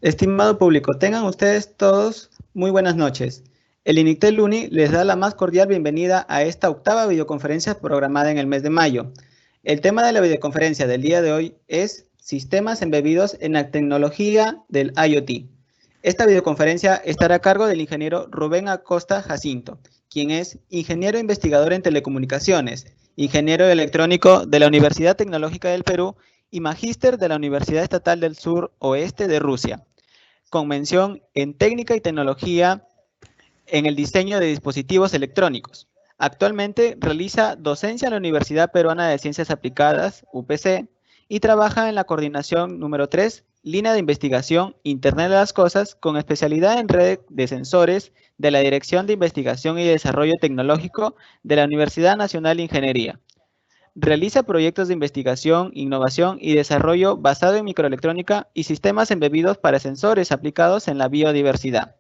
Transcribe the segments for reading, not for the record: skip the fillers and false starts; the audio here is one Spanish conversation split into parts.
Estimado público, tengan ustedes todos muy buenas noches. El INICTEL UNI les da la más cordial bienvenida a esta octava videoconferencia programada en el mes de mayo. El tema de la videoconferencia del día de hoy es Sistemas embebidos en la tecnología del IoT. Esta videoconferencia estará a cargo del ingeniero Rubén Acosta Jacinto, quien es ingeniero investigador en telecomunicaciones, ingeniero electrónico de la Universidad Tecnológica del Perú y magíster de la Universidad Estatal del Sur Oeste de Rusia, con mención en técnica y tecnología en el diseño de dispositivos electrónicos. Actualmente realiza docencia en la Universidad Peruana de Ciencias Aplicadas, UPC, y trabaja en la coordinación número 3, línea de investigación Internet de las Cosas, con especialidad en red de sensores de la Dirección de Investigación y Desarrollo Tecnológico de la Universidad Nacional de Ingeniería. Realiza proyectos de investigación, innovación y desarrollo basado en microelectrónica y sistemas embebidos para sensores aplicados en la biodiversidad.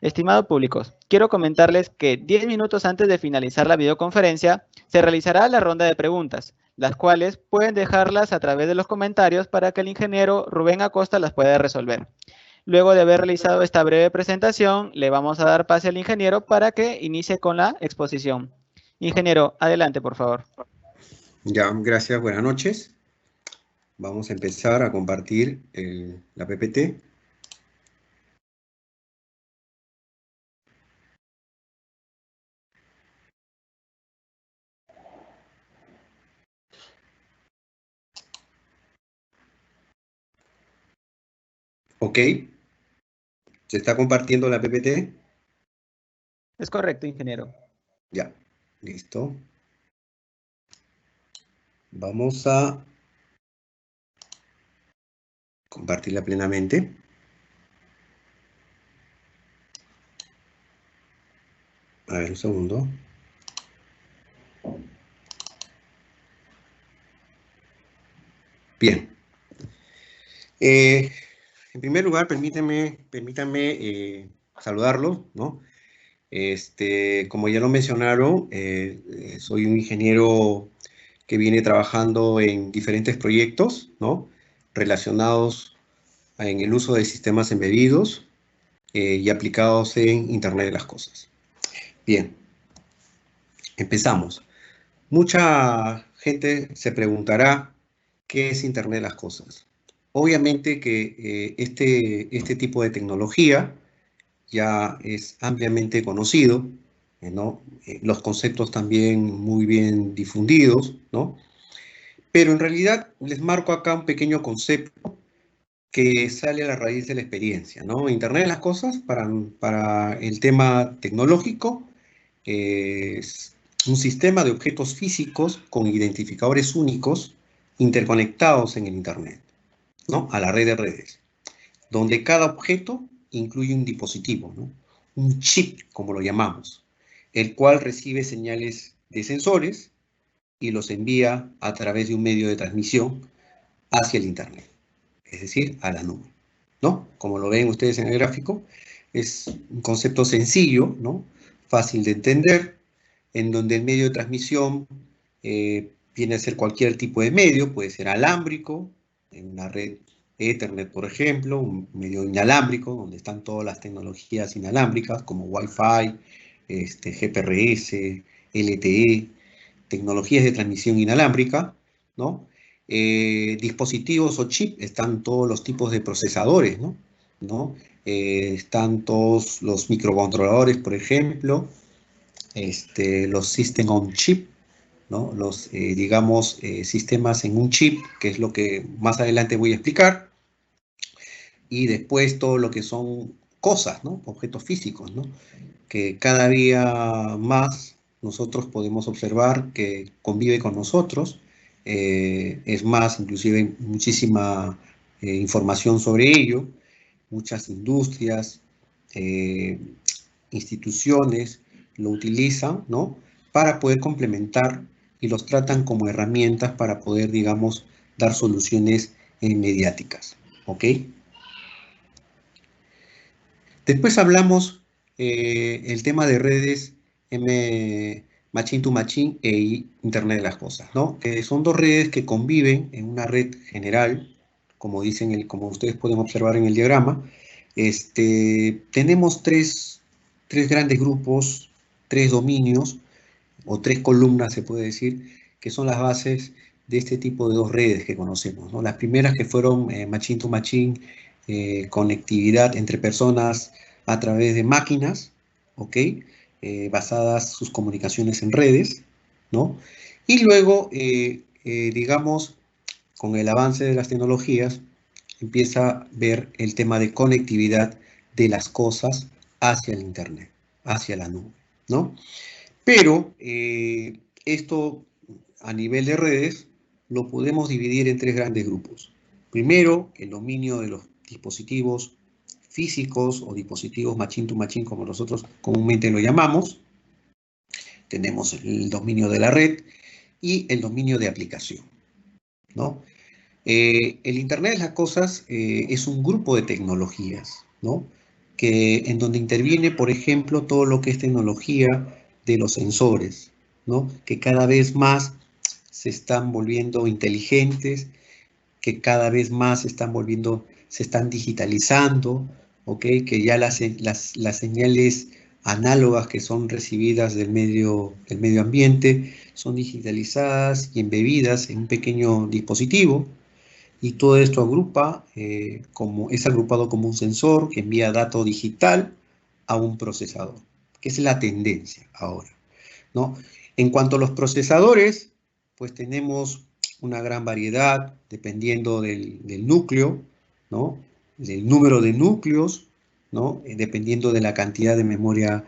Estimados públicos, quiero comentarles que 10 minutos antes de finalizar la videoconferencia se realizará la ronda de preguntas, las cuales pueden dejarlas a través de los comentarios para que el ingeniero Rubén Acosta las pueda resolver. Luego de haber realizado esta breve presentación, le vamos a dar pase al ingeniero para que inicie con la exposición. Ingeniero, adelante, por favor. Ya, gracias, buenas noches. Vamos a empezar a compartir la PPT. Ok, ¿se está compartiendo la PPT? Es correcto, ingeniero. Ya, listo. Vamos a compartirla plenamente. A ver, un segundo. Bien. En primer lugar, permítanme saludarlos, ¿no? Como ya lo mencionaron, soy un ingeniero que viene trabajando en diferentes proyectos, ¿no? Relacionados en el uso de sistemas embebidos y aplicados en Internet de las Cosas. Bien, empezamos. Mucha gente se preguntará qué es Internet de las Cosas. Obviamente que este tipo de tecnología ya es ampliamente conocido, ¿no? Los conceptos también muy bien difundidos, ¿no? Pero en realidad les marco acá un pequeño concepto que sale a la raíz de la experiencia, ¿no? Internet de las cosas para el tema tecnológico es un sistema de objetos físicos con identificadores únicos interconectados en el Internet, ¿no? A la red de redes, donde cada objeto incluye un dispositivo, ¿no? Un chip, como lo llamamos, el cual recibe señales de sensores y los envía a través de un medio de transmisión hacia el Internet, es decir, a la nube, ¿no? Como lo ven ustedes en el gráfico, es un concepto sencillo, ¿no? Fácil de entender, en donde el medio de transmisión viene a ser cualquier tipo de medio, puede ser alámbrico, en una red Ethernet, por ejemplo, un medio inalámbrico, donde están todas las tecnologías inalámbricas, como Wi-Fi, GPRS, LTE, tecnologías de transmisión inalámbrica, ¿no? Dispositivos o chip, están todos los tipos de procesadores, ¿no? ¿No? Están todos los microcontroladores, por ejemplo, los System on Chip, ¿no? Los, digamos, sistemas en un chip, que es lo que más adelante voy a explicar, y después todo lo que son cosas, ¿no? Objetos físicos, ¿no? Que cada día más nosotros podemos observar que convive con nosotros. Es más, inclusive hay muchísima información sobre ello, muchas industrias, eh, instituciones lo utilizan, ¿no? Para poder complementar y los tratan como herramientas para poder, digamos, dar soluciones mediáticas, ¿ok? Después hablamos el tema de redes Machine to Machine e Internet de las Cosas, ¿no? Que son dos redes que conviven en una red general, como como ustedes pueden observar en el diagrama, tenemos tres grandes grupos, tres dominios, o tres columnas, se puede decir, que son las bases de este tipo de dos redes que conocemos, ¿no? Las primeras que fueron machine to machine, conectividad entre personas a través de máquinas, ¿ok? Basadas sus comunicaciones en redes, ¿no? Y luego, digamos, con el avance de las tecnologías, empieza a ver el tema de conectividad de las cosas hacia el Internet, hacia la nube, ¿no? Pero esto a nivel de redes lo podemos dividir en tres grandes grupos. Primero, el dominio de los dispositivos físicos o dispositivos machine to machine, como nosotros comúnmente lo llamamos. Tenemos el dominio de la red y el dominio de aplicación, ¿no? El Internet de las Cosas es un grupo de tecnologías, ¿no? En donde interviene, por ejemplo, todo lo que es tecnología de los sensores, ¿no? Que cada vez más se están volviendo inteligentes, que cada vez más se están digitalizando, ¿ok? Que ya las señales análogas que son recibidas del medio ambiente son digitalizadas y embebidas en un pequeño dispositivo, y todo esto es agrupado como un sensor que envía dato digital a un procesador, que es la tendencia ahora, ¿no? En cuanto a los procesadores, pues tenemos una gran variedad dependiendo del núcleo, ¿no? Del número de núcleos, ¿no? Dependiendo de la cantidad de memoria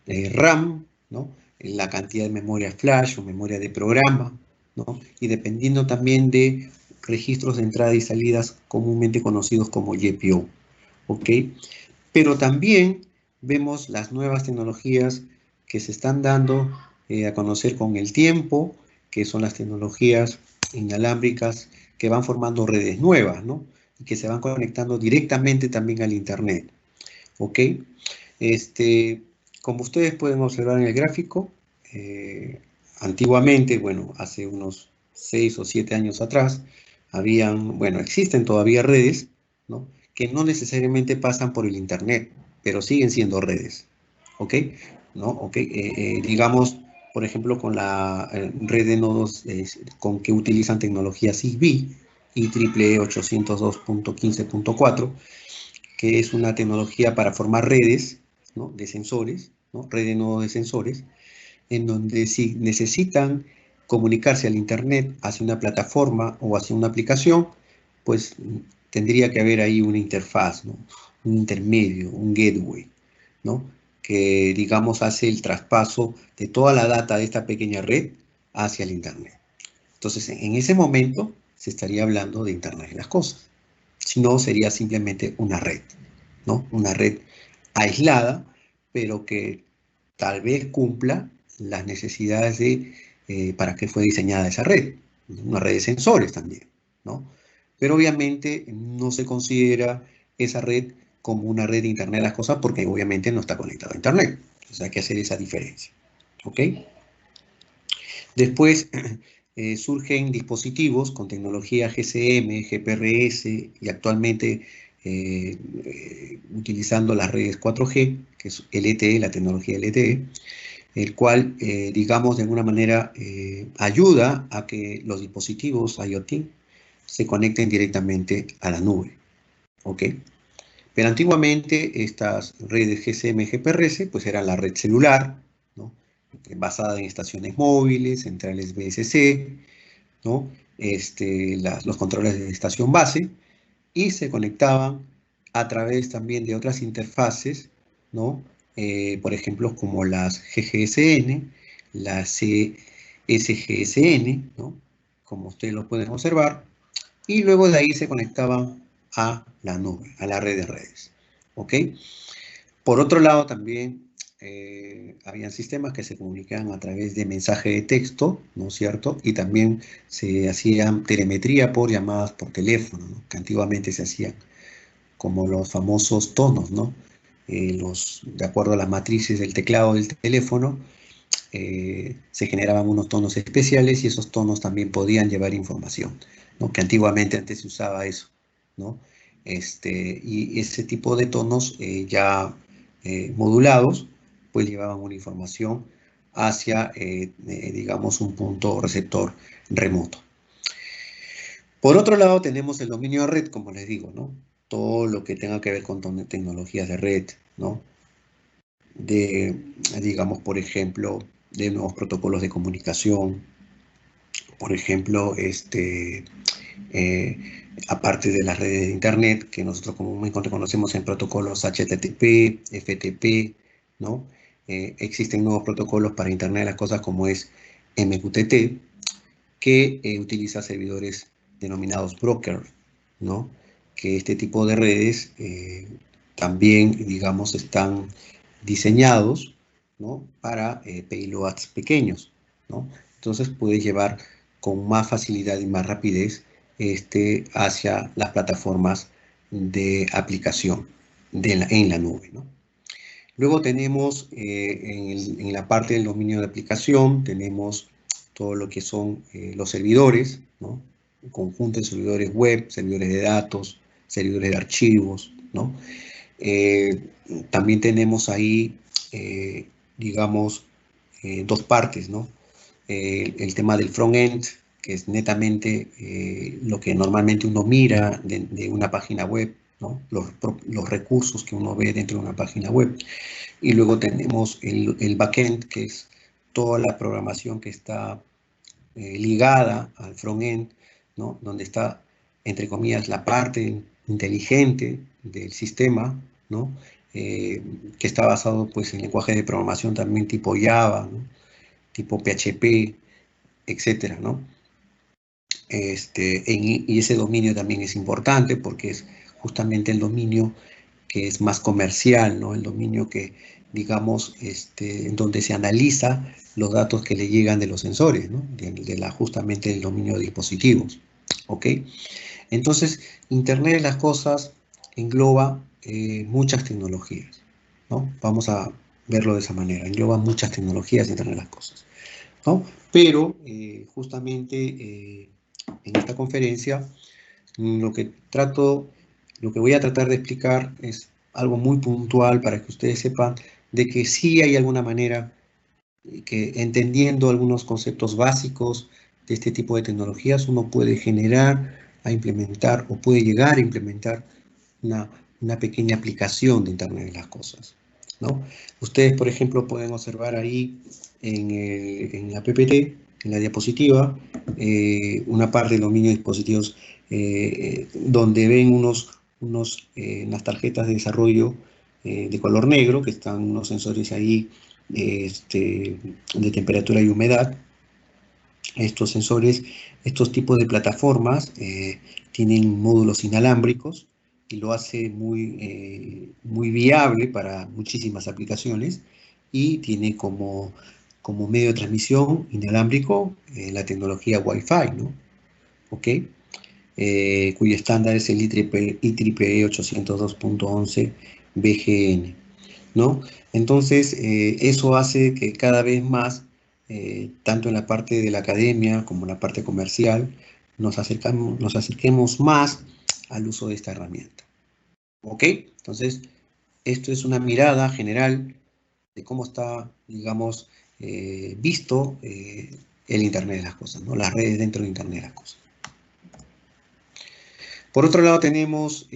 RAM, ¿no? La cantidad de memoria flash o memoria de programa, ¿no? Y dependiendo también de registros de entrada y salidas comúnmente conocidos como GPIO, ¿ok? Pero también vemos las nuevas tecnologías que se están dando a conocer con el tiempo, que son las tecnologías inalámbricas que van formando redes nuevas, ¿no? Y que se van conectando directamente también al Internet, ¿ok? Como ustedes pueden observar en el gráfico, antiguamente, bueno, hace unos 6 o 7 años atrás, existen todavía redes, ¿no? Que no necesariamente pasan por el Internet, pero siguen siendo redes, ¿ok? ¿No? ¿Ok? Digamos, por ejemplo, con la red de nodos con que utilizan tecnología Zigbee, IEEE 802.15.4, que es una tecnología para formar redes, ¿no? De sensores, ¿no? Red de nodos de sensores, en donde si necesitan comunicarse al Internet hacia una plataforma o hacia una aplicación, pues tendría que haber ahí una interfaz, ¿no? Un intermedio, un gateway, ¿no? Que, digamos, hace el traspaso de toda la data de esta pequeña red hacia el Internet. Entonces, en ese momento se estaría hablando de Internet de las Cosas. Si no, sería simplemente una red, ¿no? Una red aislada, pero que tal vez cumpla las necesidades para qué fue diseñada esa red. Una red de sensores también, ¿no? Pero obviamente no se considera esa red como una red de Internet de las Cosas porque obviamente no está conectada a Internet. Entonces hay que hacer esa diferencia, ¿ok? Después surgen dispositivos con tecnología GSM, GPRS y actualmente utilizando las redes 4G, que es LTE, la tecnología LTE, el cual, digamos, de alguna manera ayuda a que los dispositivos IoT se conecten directamente a la nube, ¿ok? Pero antiguamente estas redes GSM, GPRS, pues eran la red celular, ¿no? Basada en estaciones móviles, centrales BSC, ¿no? Los controles de estación base, y se conectaban a través también de otras interfaces, ¿no? Por ejemplo, como las GGSN, las CSGSN, ¿no? Como ustedes lo pueden observar, y luego de ahí se conectaban a la nube, a la red de redes, ¿ok? Por otro lado, también habían sistemas que se comunicaban a través de mensaje de texto, ¿no es cierto? Y también se hacían telemetría por llamadas por teléfono, ¿no? Que antiguamente se hacían como los famosos tonos, ¿no? De acuerdo a las matrices del teclado del teléfono, se generaban unos tonos especiales y esos tonos también podían llevar información, ¿no? Que antiguamente antes se usaba eso. ¿no? Y ese tipo de tonos ya modulados, pues llevaban una información hacia, digamos, un punto receptor remoto. Por otro lado, tenemos el dominio de red, como les digo, ¿no? Todo lo que tenga que ver con tecnologías de red, ¿no? Digamos, por ejemplo, de nuevos protocolos de comunicación, por ejemplo, aparte de las redes de Internet, que nosotros comúnmente conocemos en protocolos HTTP, FTP, ¿no? Existen nuevos protocolos para Internet de las cosas como es MQTT, que utiliza servidores denominados broker, ¿no? Que este tipo de redes también, digamos, están diseñados, ¿no? Para payloads pequeños, ¿no? Entonces puedes llevar con más facilidad y más rapidez hacia las plataformas de aplicación en la nube, ¿no? Luego tenemos en la parte del dominio de aplicación, tenemos todo lo que son los servidores, ¿no? Un conjunto de servidores web, servidores de datos, servidores de archivos, ¿no? También tenemos ahí, digamos, dos partes, ¿no? El tema del front-end, que es netamente lo que normalmente uno mira de una página web, ¿no? Los recursos que uno ve dentro de una página web. Y luego tenemos el backend, que es toda la programación que está ligada al frontend, ¿no? Donde está, entre comillas, la parte inteligente del sistema, ¿no? Que está basado pues, en lenguaje de programación también tipo Java, ¿no? Tipo PHP, etcétera, ¿no? Y ese dominio también es importante porque es justamente el dominio que es más comercial, ¿no? El dominio que, digamos, en donde se analiza los datos que le llegan de los sensores, ¿no? Justamente el dominio de dispositivos, ¿ok? Entonces, Internet de las cosas engloba muchas tecnologías, ¿no? Vamos a verlo de esa manera, engloba muchas tecnologías Internet de las cosas, ¿no? Pero, justamente, en esta conferencia, lo que voy a tratar de explicar es algo muy puntual para que ustedes sepan de que sí hay alguna manera que entendiendo algunos conceptos básicos de este tipo de tecnologías uno puede generar, a implementar o puede llegar a implementar una pequeña aplicación de Internet de las cosas, ¿no? Ustedes, por ejemplo, pueden observar ahí en la PPT, en la diapositiva, una parte del dominio de dispositivos donde ven unas tarjetas de desarrollo de color negro, que están unos sensores ahí de temperatura y humedad. Estos sensores, estos tipos de plataformas tienen módulos inalámbricos y lo hace muy viable para muchísimas aplicaciones y tiene como medio de transmisión inalámbrico la tecnología Wi-Fi, ¿no? ¿Ok? Cuyo estándar es el IEEE 802.11 BGN, ¿no? Entonces, eso hace que cada vez más, tanto en la parte de la academia como en la parte comercial, nos acerquemos más al uso de esta herramienta. ¿Ok? Entonces, esto es una mirada general de cómo está, digamos, visto el Internet de las cosas, ¿no? Las redes dentro de Internet de las cosas. Por otro lado tenemos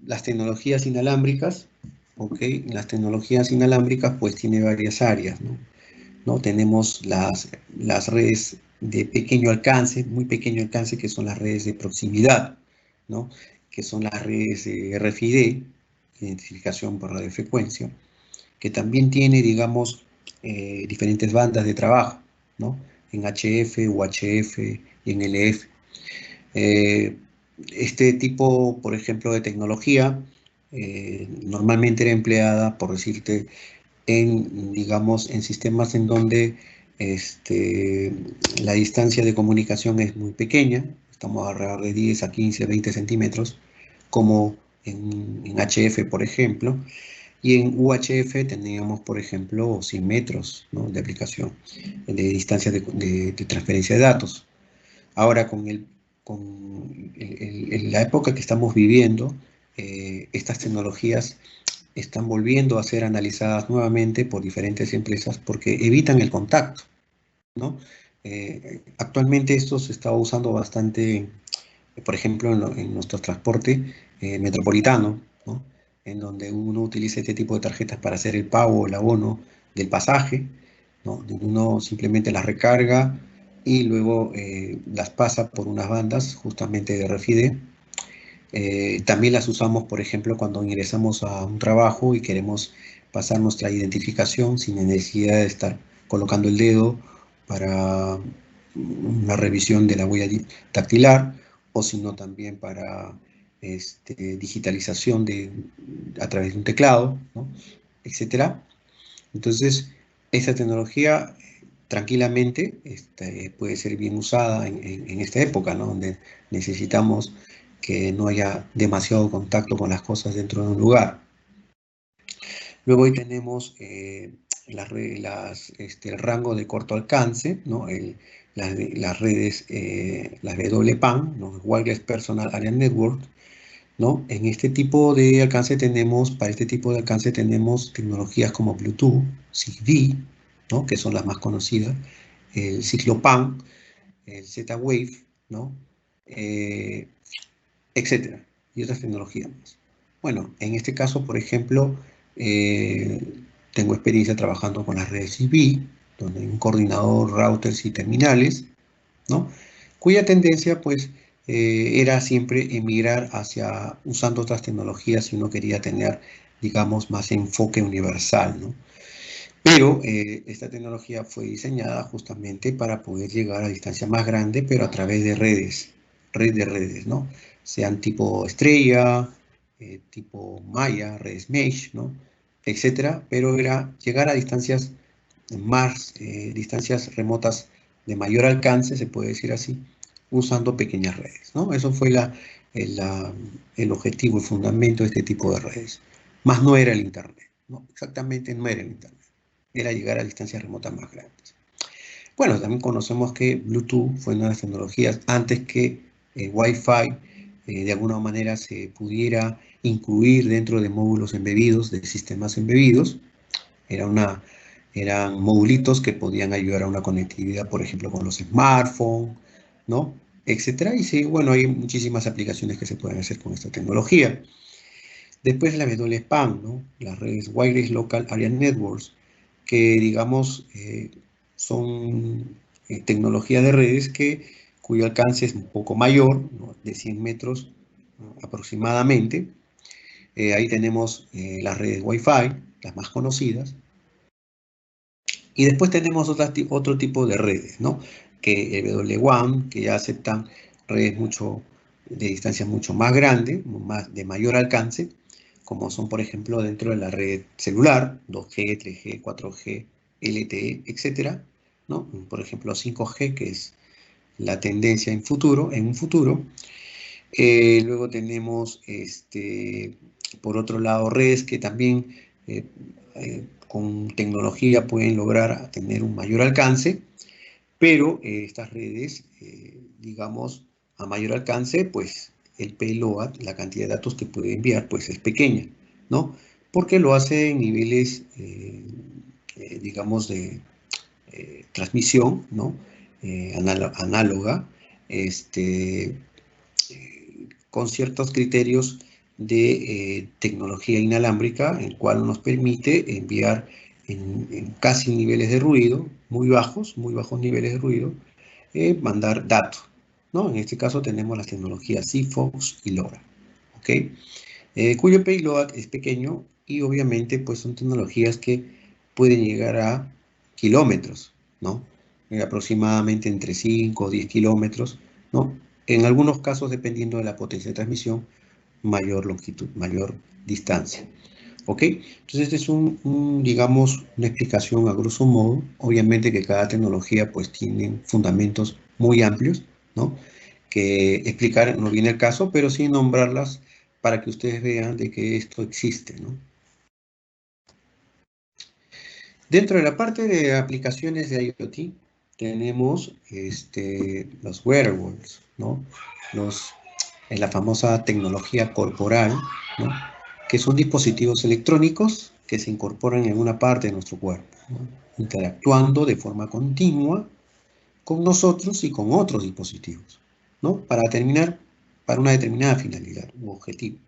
las tecnologías inalámbricas, ¿ok? Las tecnologías inalámbricas pues tiene varias áreas, ¿no? Tenemos las redes de pequeño alcance, muy pequeño alcance, que son las redes de proximidad, ¿no? Que son las redes RFID, identificación por radiofrecuencia, que también tiene, digamos, diferentes bandas de trabajo, ¿no? En HF, UHF y en LF. Este tipo, por ejemplo, de tecnología normalmente era empleada, por decirte, digamos, en sistemas en donde la distancia de comunicación es muy pequeña, estamos alrededor de 10 a 15, 20 centímetros, como en HF, por ejemplo, y en UHF teníamos, por ejemplo, 100 metros, ¿no? De aplicación, de distancia de transferencia de datos. Ahora, con el la época que estamos viviendo, estas tecnologías están volviendo a ser analizadas nuevamente por diferentes empresas porque evitan el contacto, ¿no? Actualmente esto se está usando bastante, por ejemplo, en nuestro transporte metropolitano, ¿no? En donde uno utiliza este tipo de tarjetas para hacer el pago o el abono del pasaje, ¿no? Donde uno simplemente las recarga y luego las pasa por unas bandas justamente de RFID. También las usamos, por ejemplo, cuando ingresamos a un trabajo y queremos pasar nuestra identificación sin necesidad de estar colocando el dedo para una revisión de la huella dactilar, o sino también para digitalización a través de un teclado, ¿no? Etcétera. Entonces, esta tecnología tranquilamente puede ser bien usada en esta época, ¿no? Donde necesitamos que no haya demasiado contacto con las cosas dentro de un lugar. Luego ahí tenemos el rango de corto alcance, ¿no? Las redes, las WPAN, ¿no? Wireless Personal Area Network, ¿no? En este tipo de alcance para este tipo de alcance tenemos tecnologías como Bluetooth, Zigbee, ¿no? Que son las más conocidas, el Ciclopan, el Z-Wave, ¿no? Etcétera, y otras tecnologías más. Bueno, en este caso, por ejemplo, eh, tengo experiencia trabajando con las redes Zigbee, donde hay un coordinador, routers y terminales, ¿no? Cuya tendencia, pues, era siempre emigrar hacia usando otras tecnologías si uno quería tener, digamos, más enfoque universal, ¿no? Pero esta tecnología fue diseñada justamente para poder llegar a distancia más grande, pero a través de red de redes, ¿no? Sean tipo estrella, tipo malla, redes mesh, ¿no? Etcétera, pero era llegar a distancias distancias remotas de mayor alcance, se puede decir así, usando pequeñas redes, ¿no? Eso fue el objetivo, el fundamento de este tipo de redes. Más no era el Internet, ¿no? Exactamente no era el Internet, era llegar a distancias remotas más grandes. Bueno, también conocemos que Bluetooth fue una de las tecnologías antes que Wi-Fi de alguna manera se pudiera incluir dentro de módulos embebidos, de sistemas embebidos. Eran modulitos que podían ayudar a una conectividad, por ejemplo, con los smartphones, ¿no? Etcétera. Y sí, bueno, hay muchísimas aplicaciones que se pueden hacer con esta tecnología. Después la WPAN, ¿no? Las redes Wireless Local Area Networks, que digamos son tecnologías de redes cuyo alcance es un poco mayor, ¿no? De 100 metros, ¿no? Aproximadamente. Ahí tenemos las redes Wi-Fi, las más conocidas. Y después tenemos otro tipo de redes, ¿no? Que el WWAN, que ya aceptan redes de distancia mucho más grande, de mayor alcance, como son, por ejemplo, dentro de la red celular, 2G, 3G, 4G, LTE, etcétera, ¿no? Por ejemplo, 5G, que es la tendencia en un futuro. Luego tenemos, por otro lado, redes que también con tecnología pueden lograr tener un mayor alcance, pero estas redes, digamos, a mayor alcance, pues el payload, la cantidad de datos que puede enviar, pues es pequeña, ¿no? Porque lo hace en niveles, digamos, de transmisión, ¿no? Análoga, con ciertos criterios de tecnología inalámbrica, el cual nos permite enviar en casi niveles de ruido, muy bajos niveles de ruido, mandar datos, ¿no? En este caso tenemos las tecnologías Sigfox y LoRa, ¿ok? Cuyo payload es pequeño y obviamente pues son tecnologías que pueden llegar a kilómetros, ¿no? Aproximadamente entre 5 o 10 kilómetros, ¿no? En algunos casos, dependiendo de la potencia de transmisión, mayor longitud, mayor distancia. ¿Ok? Entonces, este es digamos, una explicación a grosso modo. Obviamente que cada tecnología pues tiene fundamentos muy amplios, ¿no? Que explicar no viene el caso, pero sí nombrarlas para que ustedes vean de que esto existe, ¿no? Dentro de la parte de aplicaciones de IoT, tenemos los wearables, ¿no? La famosa tecnología corporal, ¿no? Que son dispositivos electrónicos que se incorporan en una parte de nuestro cuerpo, ¿no? Interactuando de forma continua con nosotros y con otros dispositivos, ¿no? Para una determinada finalidad u objetivo,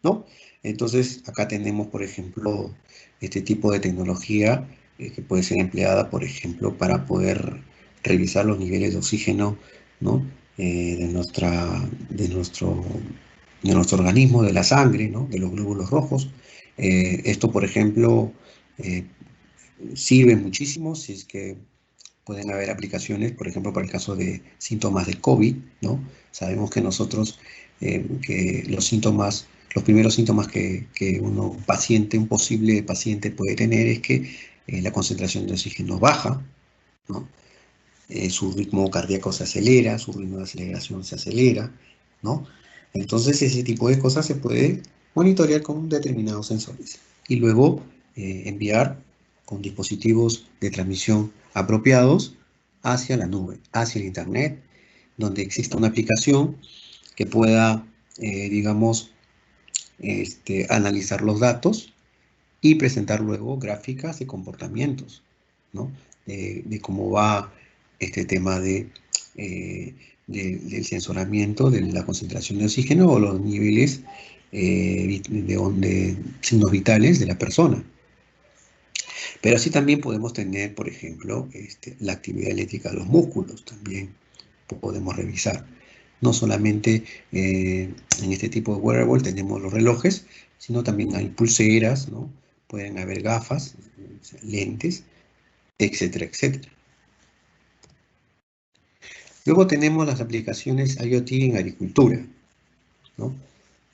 ¿no? Entonces, acá tenemos, por ejemplo, este tipo de tecnología que puede ser empleada, por ejemplo, para poder revisar los niveles de oxígeno, ¿no? De nuestro organismo, de la sangre, ¿no? De los glóbulos rojos. Esto, por ejemplo, eh, sirve muchísimo si es que pueden haber aplicaciones, por ejemplo, para el caso de síntomas de COVID, ¿no? Sabemos que nosotros, que los primeros síntomas que un posible paciente puede tener es que la concentración de oxígeno baja, ¿no? Su ritmo cardíaco se acelera, su ritmo de aceleración se acelera, ¿no? Entonces ese tipo de cosas se puede monitorear con determinados sensores y luego enviar con dispositivos de transmisión apropiados hacia la nube, hacia el Internet, donde exista una aplicación que pueda, digamos, analizar los datos y presentar luego gráficas de comportamientos, ¿no? De cómo va este tema del sensoramiento, de la concentración de oxígeno o los niveles de signos vitales de la persona. Pero así también podemos tener, por ejemplo, la actividad eléctrica de los músculos, también podemos revisar. No solamente en este tipo de wearable tenemos los relojes, sino también hay pulseras, ¿no? Pueden haber gafas, lentes, etcétera, etcétera. Luego tenemos las aplicaciones IoT en agricultura, ¿no?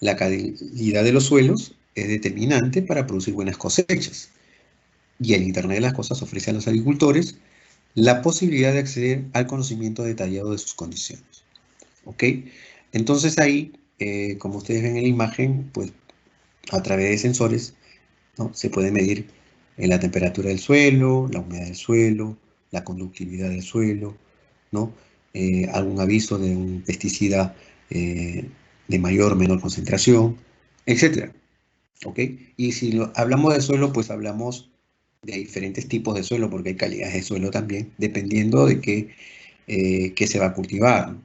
La calidad de los suelos es determinante para producir buenas cosechas. Y el Internet de las Cosas ofrece a los agricultores la posibilidad de acceder al conocimiento detallado de sus condiciones. ¿Ok? Entonces ahí, como ustedes ven en la imagen, pues a través de sensores, ¿no? Se puede medir la temperatura del suelo, la humedad del suelo, la conductividad del suelo, ¿no? Algún aviso de un pesticida de mayor o menor concentración, etc. ¿Ok? Y si hablamos de suelo, pues hablamos de diferentes tipos de suelo, porque hay calidades de suelo también, dependiendo de qué se va a cultivar.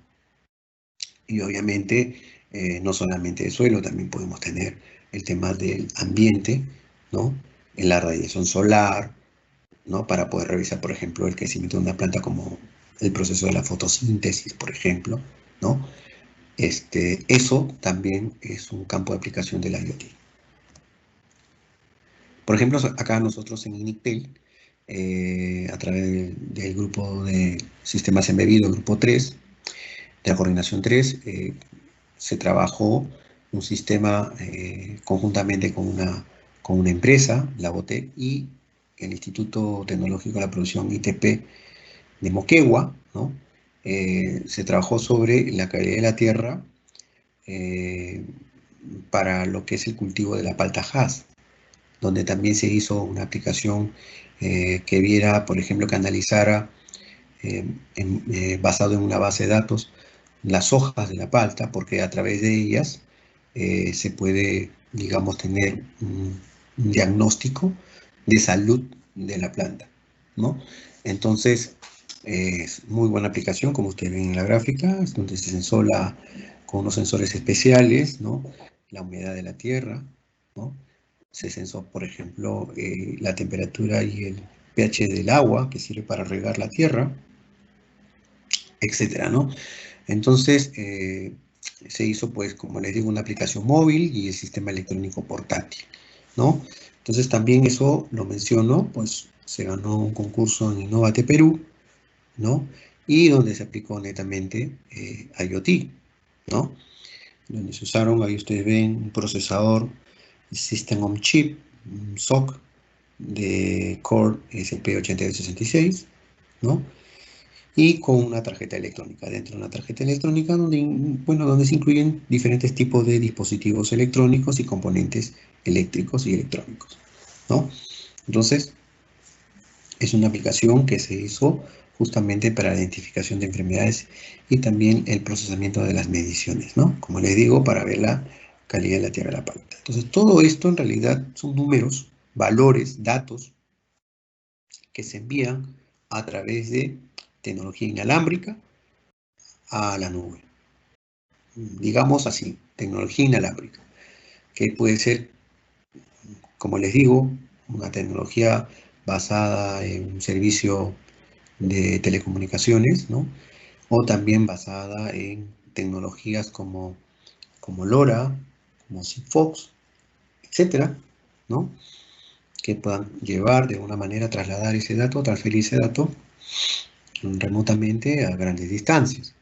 Y obviamente, no solamente de suelo, también podemos tener el tema del ambiente, ¿no? En la radiación solar, ¿no? Para poder revisar, por ejemplo, el crecimiento de una planta como el proceso de la fotosíntesis, por ejemplo, ¿no? Eso también es un campo de aplicación del IoT. Por ejemplo, acá nosotros en INICTEL, a través del grupo de sistemas embebidos, grupo 3, de la coordinación 3, se trabajó un sistema conjuntamente con una empresa, la BOTEC, y el Instituto Tecnológico de la Producción ITP de Moquegua, ¿no? Se trabajó sobre la calidad de la tierra para lo que es el cultivo de la palta Hass, donde también se hizo una aplicación que viera, por ejemplo, que analizara, basado en una base de datos, las hojas de la palta, porque a través de ellas se puede, digamos, tener un diagnóstico de salud de la planta, ¿no? Entonces, es muy buena aplicación, como ustedes ven en la gráfica, donde se sensora con unos sensores especiales, ¿no? La humedad de la tierra, ¿no? Se sensó, por ejemplo, la temperatura y el pH del agua que sirve para regar la tierra, etcétera, ¿no? Entonces, se hizo, pues, como les digo, una aplicación móvil y el sistema electrónico portátil, ¿no? Entonces, también eso lo menciono, pues, se ganó un concurso en Innovate Perú, ¿no? Y donde se aplicó netamente IoT, ¿no? Donde se usaron, ahí ustedes ven, un procesador System on Chip, un SoC de Core SP8266, ¿no? Y con una tarjeta electrónica. Dentro de una tarjeta electrónica donde se incluyen diferentes tipos de dispositivos electrónicos y componentes eléctricos y electrónicos, ¿no? Entonces, Es una aplicación que se hizo justamente para la identificación de enfermedades y también el procesamiento de las mediciones, ¿no? Como les digo, para ver la calidad de la tierra de la palta. Entonces, todo esto en realidad son números, valores, datos que se envían a través de tecnología inalámbrica a la nube. Digamos así, tecnología inalámbrica, que puede ser, como les digo, una tecnología basada en un servicio de telecomunicaciones, ¿no? O también basada en tecnologías como LoRa, como Sigfox, etcétera, ¿no? Que puedan llevar de una manera, trasladar ese dato, transferir ese dato remotamente a grandes distancias.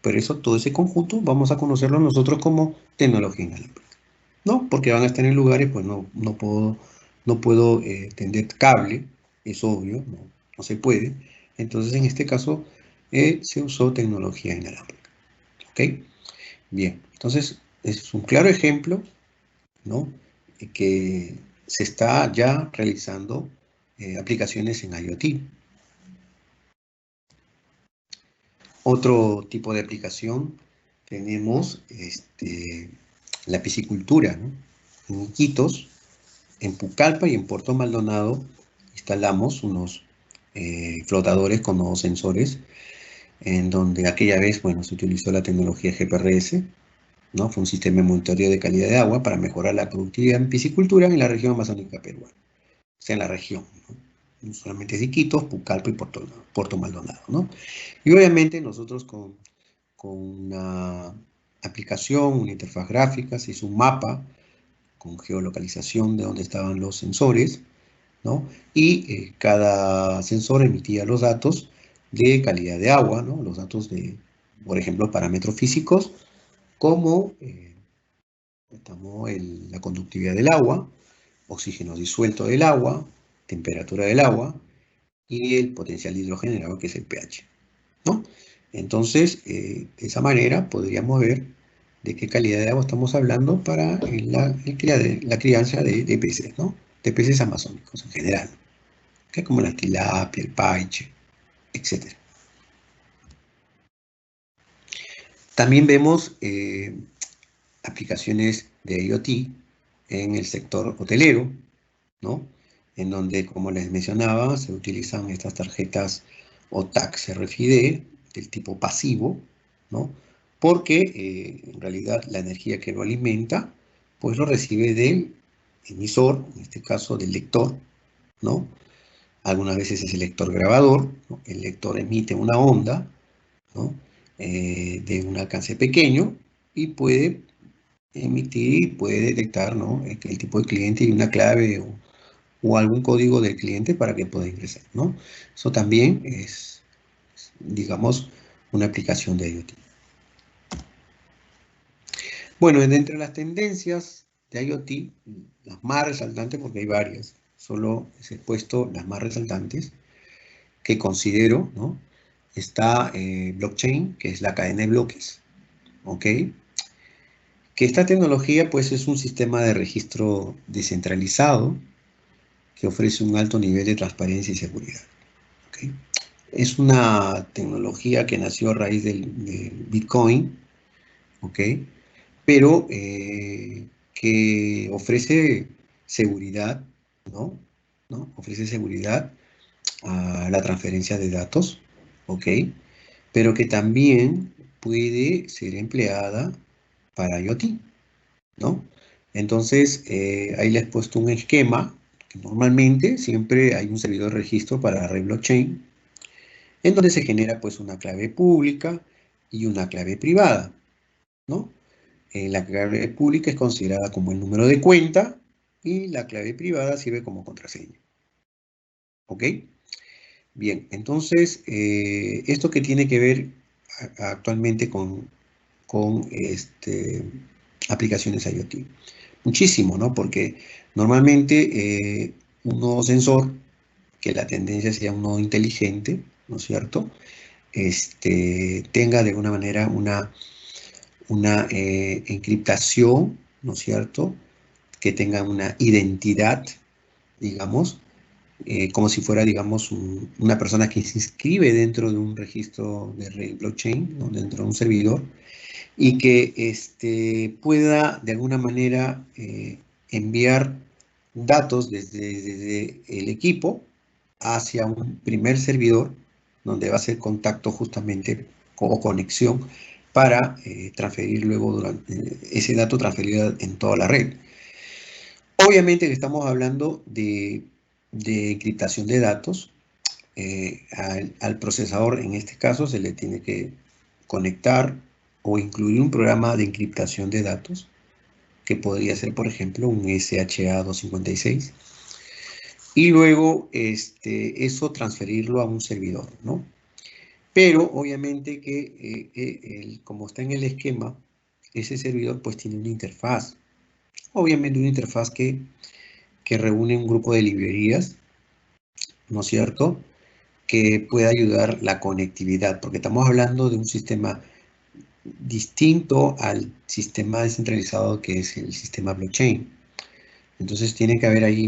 Por eso todo ese conjunto vamos a conocerlo nosotros como tecnología inalámbrica, ¿no? Porque van a estar en lugares, pues no puedo tender cable, es obvio, no se puede. Entonces, en este caso, se usó tecnología inalámbrica, ¿ok? Bien, entonces, es un claro ejemplo, ¿no? Que se está ya realizando aplicaciones en IoT. Otro tipo de aplicación tenemos la piscicultura, ¿no? En Iquitos, en Pucallpa y en Puerto Maldonado instalamos unos flotadores con nuevos sensores, en donde aquella vez, bueno, se utilizó la tecnología GPRS, ¿no? Fue un sistema de monitoreo de calidad de agua para mejorar la productividad en piscicultura en la región amazónica peruana, o sea, en la región, ¿no? No solamente es Iquitos, Pucallpa y Puerto Maldonado, ¿no? Y obviamente nosotros con una aplicación, una interfaz gráfica, se hizo un mapa con geolocalización de dónde estaban los sensores, ¿no? Y cada sensor emitía los datos de calidad de agua, ¿no? Los datos de, por ejemplo, parámetros físicos, como la conductividad del agua, oxígeno disuelto del agua, temperatura del agua y el potencial de hidrógeno del agua, que es el pH, ¿no? Entonces, de esa manera podríamos ver de qué calidad de agua estamos hablando para la crianza de peces, ¿no? De peces amazónicos en general, que como la tilapia, el paiche, etc. También vemos aplicaciones de IoT en el sector hotelero, ¿no? En donde, como les mencionaba, se utilizan estas tarjetas OTAX RFID del tipo pasivo, ¿no? Porque en realidad la energía que lo alimenta, pues lo recibe del emisor, en este caso del lector, ¿no? Algunas veces es el lector grabador, ¿no? El lector emite una onda, ¿no? De un alcance pequeño y puede emitir, puede detectar, ¿no? El tipo de cliente y una clave o algún código del cliente para que pueda ingresar, ¿no? Eso también es, digamos, una aplicación de IoT. Bueno, entre las tendencias de IoT, las más resaltantes, porque hay varias, solo he puesto las más resaltantes que considero, ¿no? Está blockchain, que es la cadena de bloques, ¿ok? Que esta tecnología, pues, es un sistema de registro descentralizado que ofrece un alto nivel de transparencia y seguridad, ¿ok? Es una tecnología que nació a raíz del Bitcoin, ¿ok? Pero que ofrece seguridad, ¿no? ¿no? Ofrece seguridad a la transferencia de datos, ¿ok? Pero que también puede ser empleada para IoT, ¿no? Entonces, ahí les he puesto un esquema, que normalmente siempre hay un servidor de registro para la red blockchain, en donde se genera pues una clave pública y una clave privada, ¿no? La clave pública es considerada como el número de cuenta y la clave privada sirve como contraseña, ¿ok? Bien, entonces, esto que tiene que ver actualmente con aplicaciones IoT. Muchísimo, ¿no? Porque normalmente un nodo sensor, que la tendencia sea un nodo inteligente, ¿no es cierto? Tenga de alguna manera una encriptación, ¿no es cierto? Que tenga una identidad, digamos, como si fuera, digamos, una persona que se inscribe dentro de un registro de red blockchain, ¿no? Dentro de un servidor, y que pueda de alguna manera enviar datos desde el equipo hacia un primer servidor donde va a ser contacto justamente o conexión para transferir luego ese dato transferido en toda la red. Obviamente que estamos hablando de encriptación de datos. Al procesador, en este caso, se le tiene que conectar o incluir un programa de encriptación de datos, que podría ser, por ejemplo, un SHA-256, y luego eso transferirlo a un servidor, ¿no? Pero obviamente que, como está en el esquema, ese servidor pues tiene una interfaz, obviamente una interfaz que reúne un grupo de librerías, ¿no es cierto?, que pueda ayudar la conectividad, porque estamos hablando de un sistema distinto al sistema descentralizado que es el sistema blockchain. Entonces tiene que haber ahí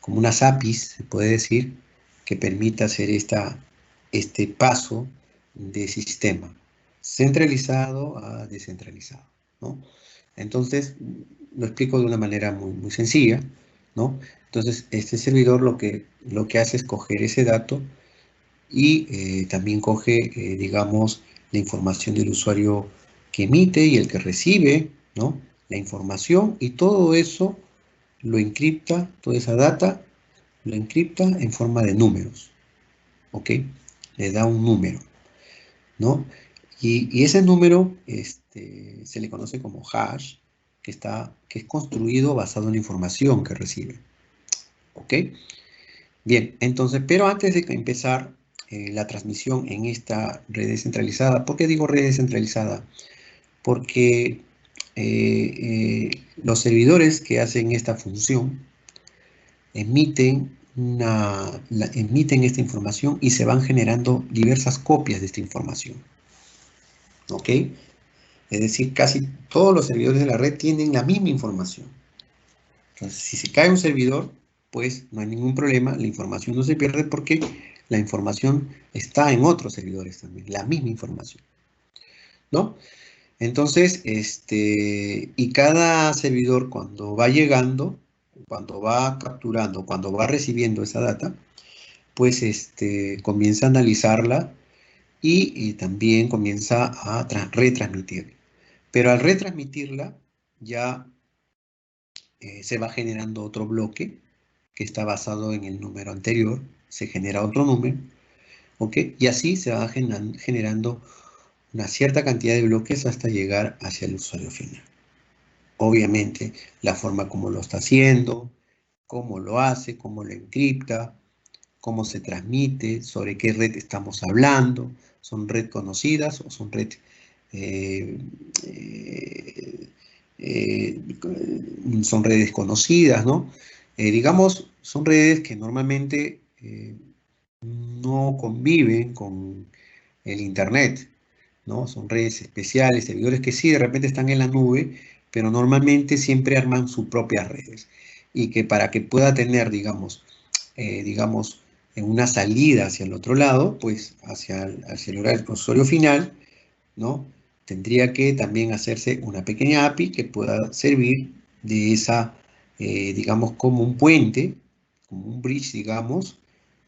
como unas APIs, se puede decir, que permita hacer este paso de sistema centralizado a descentralizado, ¿no? Entonces, lo explico de una manera muy sencilla, ¿no? Entonces, este servidor lo que hace es coger ese dato y también coge, digamos, la información del usuario que emite y el que recibe, ¿no?, la información, y todo eso lo encripta, toda esa data lo encripta en forma de números, ¿ok? Le da un número, ¿no? Y ese número se le conoce como hash, que es construido basado en la información que recibe, ¿ok? Bien, entonces, pero antes de empezar la transmisión en esta red descentralizada, ¿por qué digo red descentralizada? Porque los servidores que hacen esta función emiten esta información y se van generando diversas copias de esta información, ¿ok? Es decir, casi todos los servidores de la red tienen la misma información. Entonces, si se cae un servidor, pues no hay ningún problema, la información no se pierde porque la información está en otros servidores también, la misma información, ¿no? Entonces, y cada servidor cuando va llegando, cuando va capturando, cuando va recibiendo esa data, pues comienza a analizarla y también comienza a retransmitir. Pero al retransmitirla ya se va generando otro bloque que está basado en el número anterior, se genera otro número, ¿ok? Y así se va generando una cierta cantidad de bloques hasta llegar hacia el usuario final. Obviamente, la forma como lo está haciendo, cómo lo hace, cómo lo encripta, cómo se transmite, sobre qué red estamos hablando, son red conocidas o son red son redes conocidas, ¿no? Digamos, son redes que normalmente no conviven con el Internet, ¿no? Son redes especiales, servidores que sí, de repente están en la nube, pero normalmente siempre arman sus propias redes. Y que para que pueda tener, digamos, en una salida hacia el otro lado, pues hacia el usuario final, ¿no?, tendría que también hacerse una pequeña API que pueda servir de esa, digamos, como un puente, como un bridge, digamos,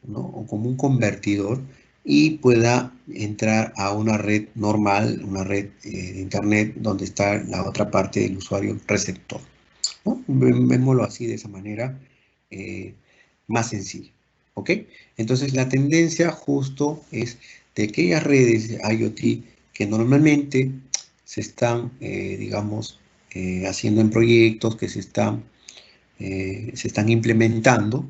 ¿no?, o como un convertidor, y pueda entrar a una red normal, una red de Internet, donde está la otra parte del usuario receptor, ¿no? Vémoslo así, de esa manera más sencilla, ¿ok? Entonces, la tendencia justo es de aquellas redes IoT que normalmente se están, digamos, haciendo en proyectos, que se están implementando,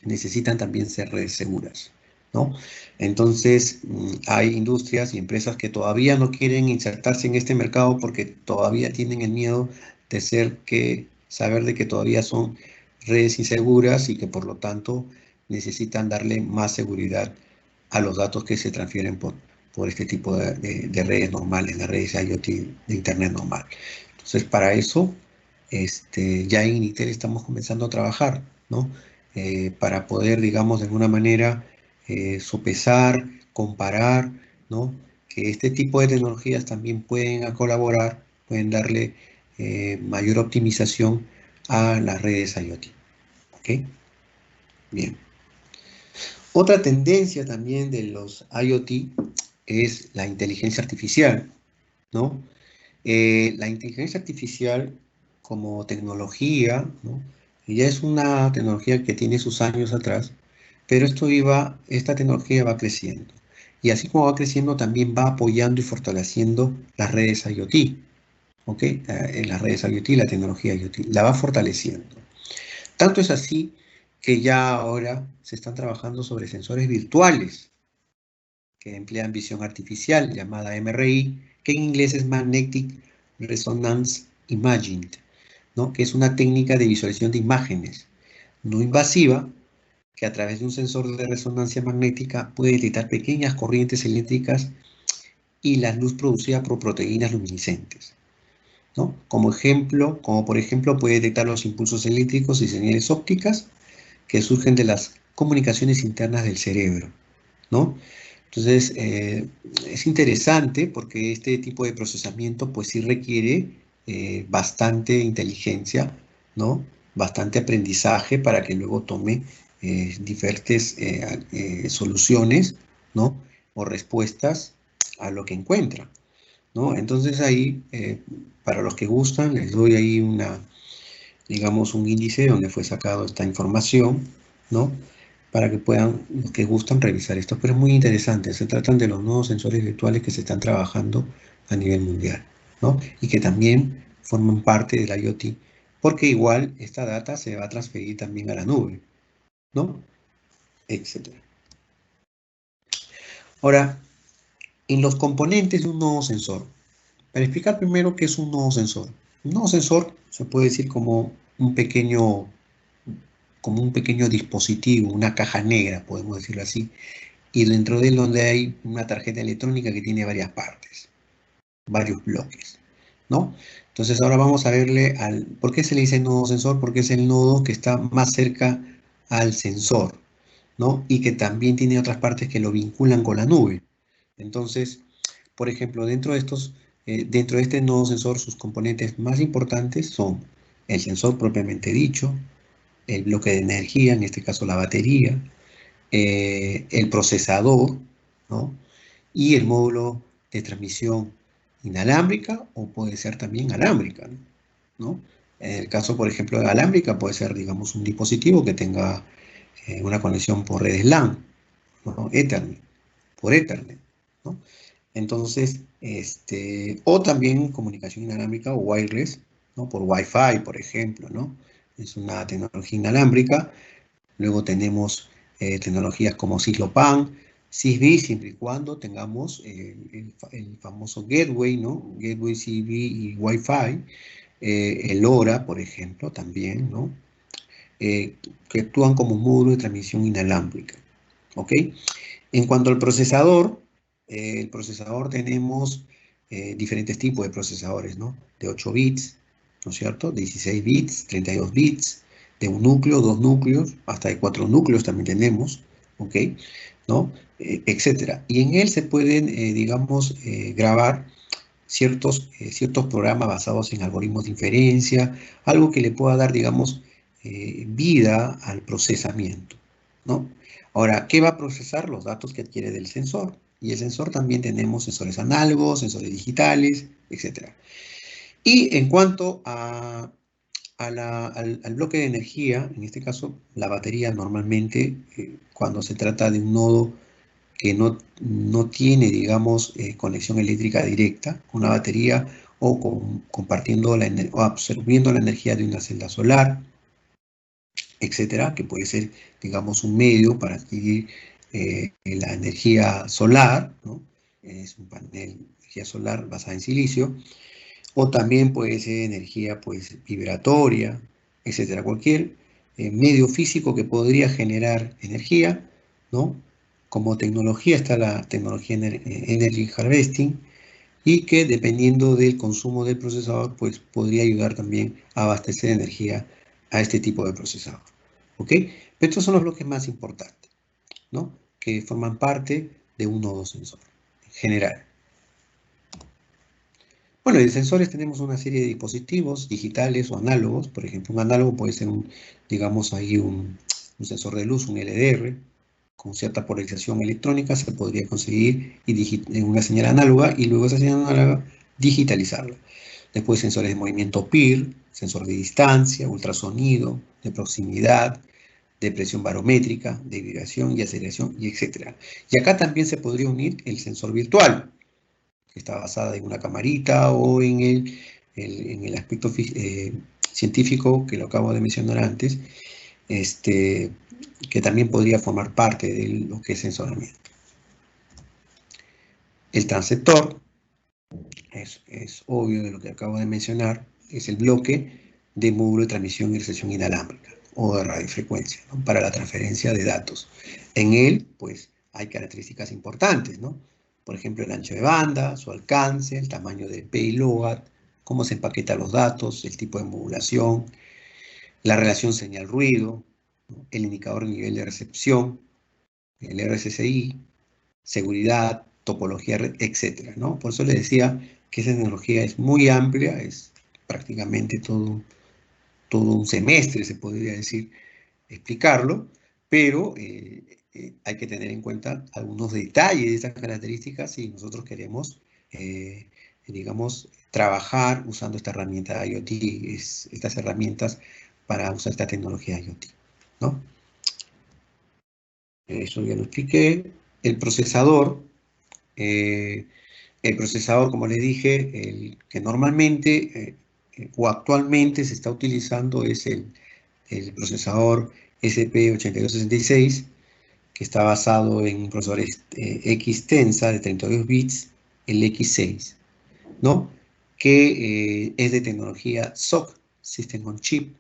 necesitan también ser redes seguras, ¿no? Entonces, hay industrias y empresas que todavía no quieren insertarse en este mercado porque todavía tienen el miedo de saber de que todavía son redes inseguras y que por lo tanto necesitan darle más seguridad a los datos que se transfieren por este tipo de redes normales, de redes IoT de Internet normal. Entonces, para eso, ya en Initel estamos comenzando a trabajar, ¿no?, para poder, digamos, de alguna manera sopesar, comparar, ¿no? Que este tipo de tecnologías también pueden colaborar, pueden darle mayor optimización a las redes IoT. ¿Ok? Bien. Otra tendencia también de los IoT es la inteligencia artificial, ¿no? La inteligencia artificial como tecnología, ¿no? Y ya es una tecnología que tiene sus años atrás, pero esta tecnología va creciendo. Y así como va creciendo, también va apoyando y fortaleciendo las redes IoT, ¿ok? En las redes IoT, la tecnología IoT, la va fortaleciendo. Tanto es así que ya ahora se están trabajando sobre sensores virtuales que emplean visión artificial, llamada MRI, que en inglés es Magnetic Resonance Imaging, ¿no? Que es una técnica de visualización de imágenes no invasiva que a través de un sensor de resonancia magnética puede detectar pequeñas corrientes eléctricas y la luz producida por proteínas luminiscentes, ¿no? Como por ejemplo puede detectar los impulsos eléctricos y señales ópticas que surgen de las comunicaciones internas del cerebro, ¿no? Entonces, es interesante porque este tipo de procesamiento pues sí requiere bastante inteligencia, ¿no? Bastante aprendizaje para que luego tome diferentes soluciones, ¿no? O respuestas a lo que encuentra, ¿no? Entonces ahí, para los que gustan, les doy ahí digamos, un índice donde fue sacado esta información, ¿no? Para que puedan, los que gustan, revisar esto. Pero es muy interesante, se tratan de los nuevos sensores virtuales que se están trabajando a nivel mundial, ¿no? Y que también forman parte del IoT, porque igual esta data se va a transferir también a la nube, ¿no? Etcétera. Ahora, en los componentes de un nuevo sensor, para explicar primero qué es un nuevo sensor. Un nuevo sensor se puede decir como un pequeño dispositivo, una caja negra, podemos decirlo así, y dentro de él donde hay una tarjeta electrónica que tiene varias partes, varios bloques, ¿no? Entonces ahora vamos a verle ¿por qué se le dice nodo sensor? Porque es el nodo que está más cerca al sensor, ¿no? Y que también tiene otras partes que lo vinculan con la nube. Entonces, por ejemplo, dentro de este nodo sensor, sus componentes más importantes son el sensor propiamente dicho, el bloque de energía, en este caso la batería, el procesador, ¿no? Y el módulo de transmisión inalámbrica o puede ser también alámbrica, ¿no? En el caso, por ejemplo, de alámbrica puede ser, digamos, un dispositivo que tenga una conexión por redes LAN, ¿no? Ethernet, por Ethernet, ¿no? Entonces, o también comunicación inalámbrica o wireless, ¿no? Por Wi-Fi, por ejemplo, ¿no? Es una tecnología inalámbrica. Luego tenemos tecnologías como Ciclopan, Zigbee, siempre y cuando tengamos el famoso gateway, ¿no? Gateway Zigbee y Wi-Fi, el LoRa, por ejemplo, también, ¿no? Que actúan como módulo de transmisión inalámbrica, ¿ok? En cuanto al procesador, el procesador tenemos diferentes tipos de procesadores, ¿no? De 8 bits, ¿no es cierto? 16 bits, 32 bits, de un núcleo, dos núcleos, hasta de 4 núcleos también tenemos, ¿ok? ¿No? Etcétera. Y en él se pueden, digamos, grabar ciertos programas basados en algoritmos de inferencia, algo que le pueda dar, digamos, vida al procesamiento, ¿no? Ahora, ¿qué va a procesar? Los datos que adquiere del sensor. Y el sensor también tenemos sensores análogos, sensores digitales, etc. Y en cuanto al bloque de energía, en este caso la batería normalmente, cuando se trata de un nodo que no tiene, digamos, conexión eléctrica directa, una batería o compartiendo o absorbiendo la energía de una celda solar, etcétera, que puede ser, digamos, un medio para adquirir la energía solar, ¿no? Es un panel de energía solar basada en silicio, o también puede ser energía, pues, vibratoria, etcétera. Cualquier medio físico que podría generar energía, ¿no? Como tecnología está la tecnología Energy Harvesting, y que dependiendo del consumo del procesador, pues podría ayudar también a abastecer energía a este tipo de procesador. ¿Ok? Estos son los bloques más importantes, ¿no? Que forman parte de un nodo sensor en general. Bueno, de sensores tenemos una serie de dispositivos digitales o análogos. Por ejemplo, un análogo puede ser digamos ahí un sensor de luz, un LDR, con cierta polarización electrónica se podría conseguir en una señal análoga y luego esa señal análoga digitalizarla. Después sensores de movimiento PIR, sensor de distancia, ultrasonido, de proximidad, de presión barométrica, de vibración y aceleración, y etc. Y acá también se podría unir el sensor virtual, que está basada en una camarita o en el aspecto científico que lo acabo de mencionar antes, que también podría formar parte de lo que es sensoramiento. El transceptor, es obvio de lo que acabo de mencionar, es el bloque de módulo de transmisión y recepción inalámbrica o de radiofrecuencia, ¿no? Para la transferencia de datos. En él, pues, hay características importantes, ¿no? Por ejemplo, el ancho de banda, su alcance, el tamaño de payload, cómo se empaquetan los datos, el tipo de modulación, la relación señal-ruido, ¿no? El indicador de nivel de recepción, el RSSI, seguridad, topología, etcétera, ¿no? Por eso les decía que esa tecnología es muy amplia, es prácticamente todo un semestre, se podría decir, explicarlo, pero hay que tener en cuenta algunos detalles de estas características si nosotros queremos, digamos, trabajar usando esta herramienta IoT, estas herramientas para usar esta tecnología IoT, ¿no? Eso ya lo expliqué. El procesador, como les dije, el que normalmente o actualmente se está utilizando es el procesador SP8266, que está basado en un procesador X-Tensa de 32 bits, el X6, ¿no? Que es de tecnología SoC, System on Chip,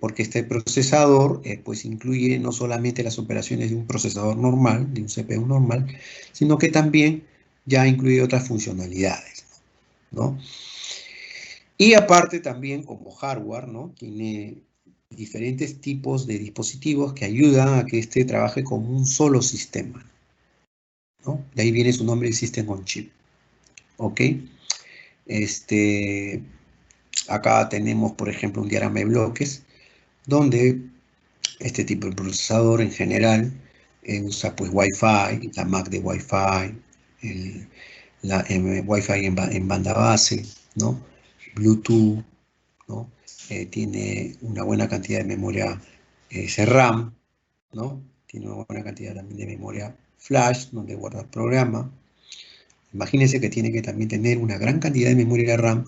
porque este procesador pues incluye no solamente las operaciones de un procesador normal, de un CPU normal, sino que también ya incluye otras funcionalidades, ¿no? Y aparte también como hardware, ¿no? Tiene diferentes tipos de dispositivos que ayudan a que este trabaje como un solo sistema, ¿no? De ahí viene su nombre, System on Chip, ¿ok? Acá tenemos, por ejemplo, un diagrama de bloques, donde este tipo de procesador en general usa pues Wi-Fi, la MAC de Wi-Fi, Wi-Fi en banda base, ¿no? Bluetooth, ¿no? Tiene una buena cantidad de memoria RAM, ¿no? Tiene una buena cantidad también de memoria flash, donde guarda el programa. Imagínense que tiene que también tener una gran cantidad de memoria RAM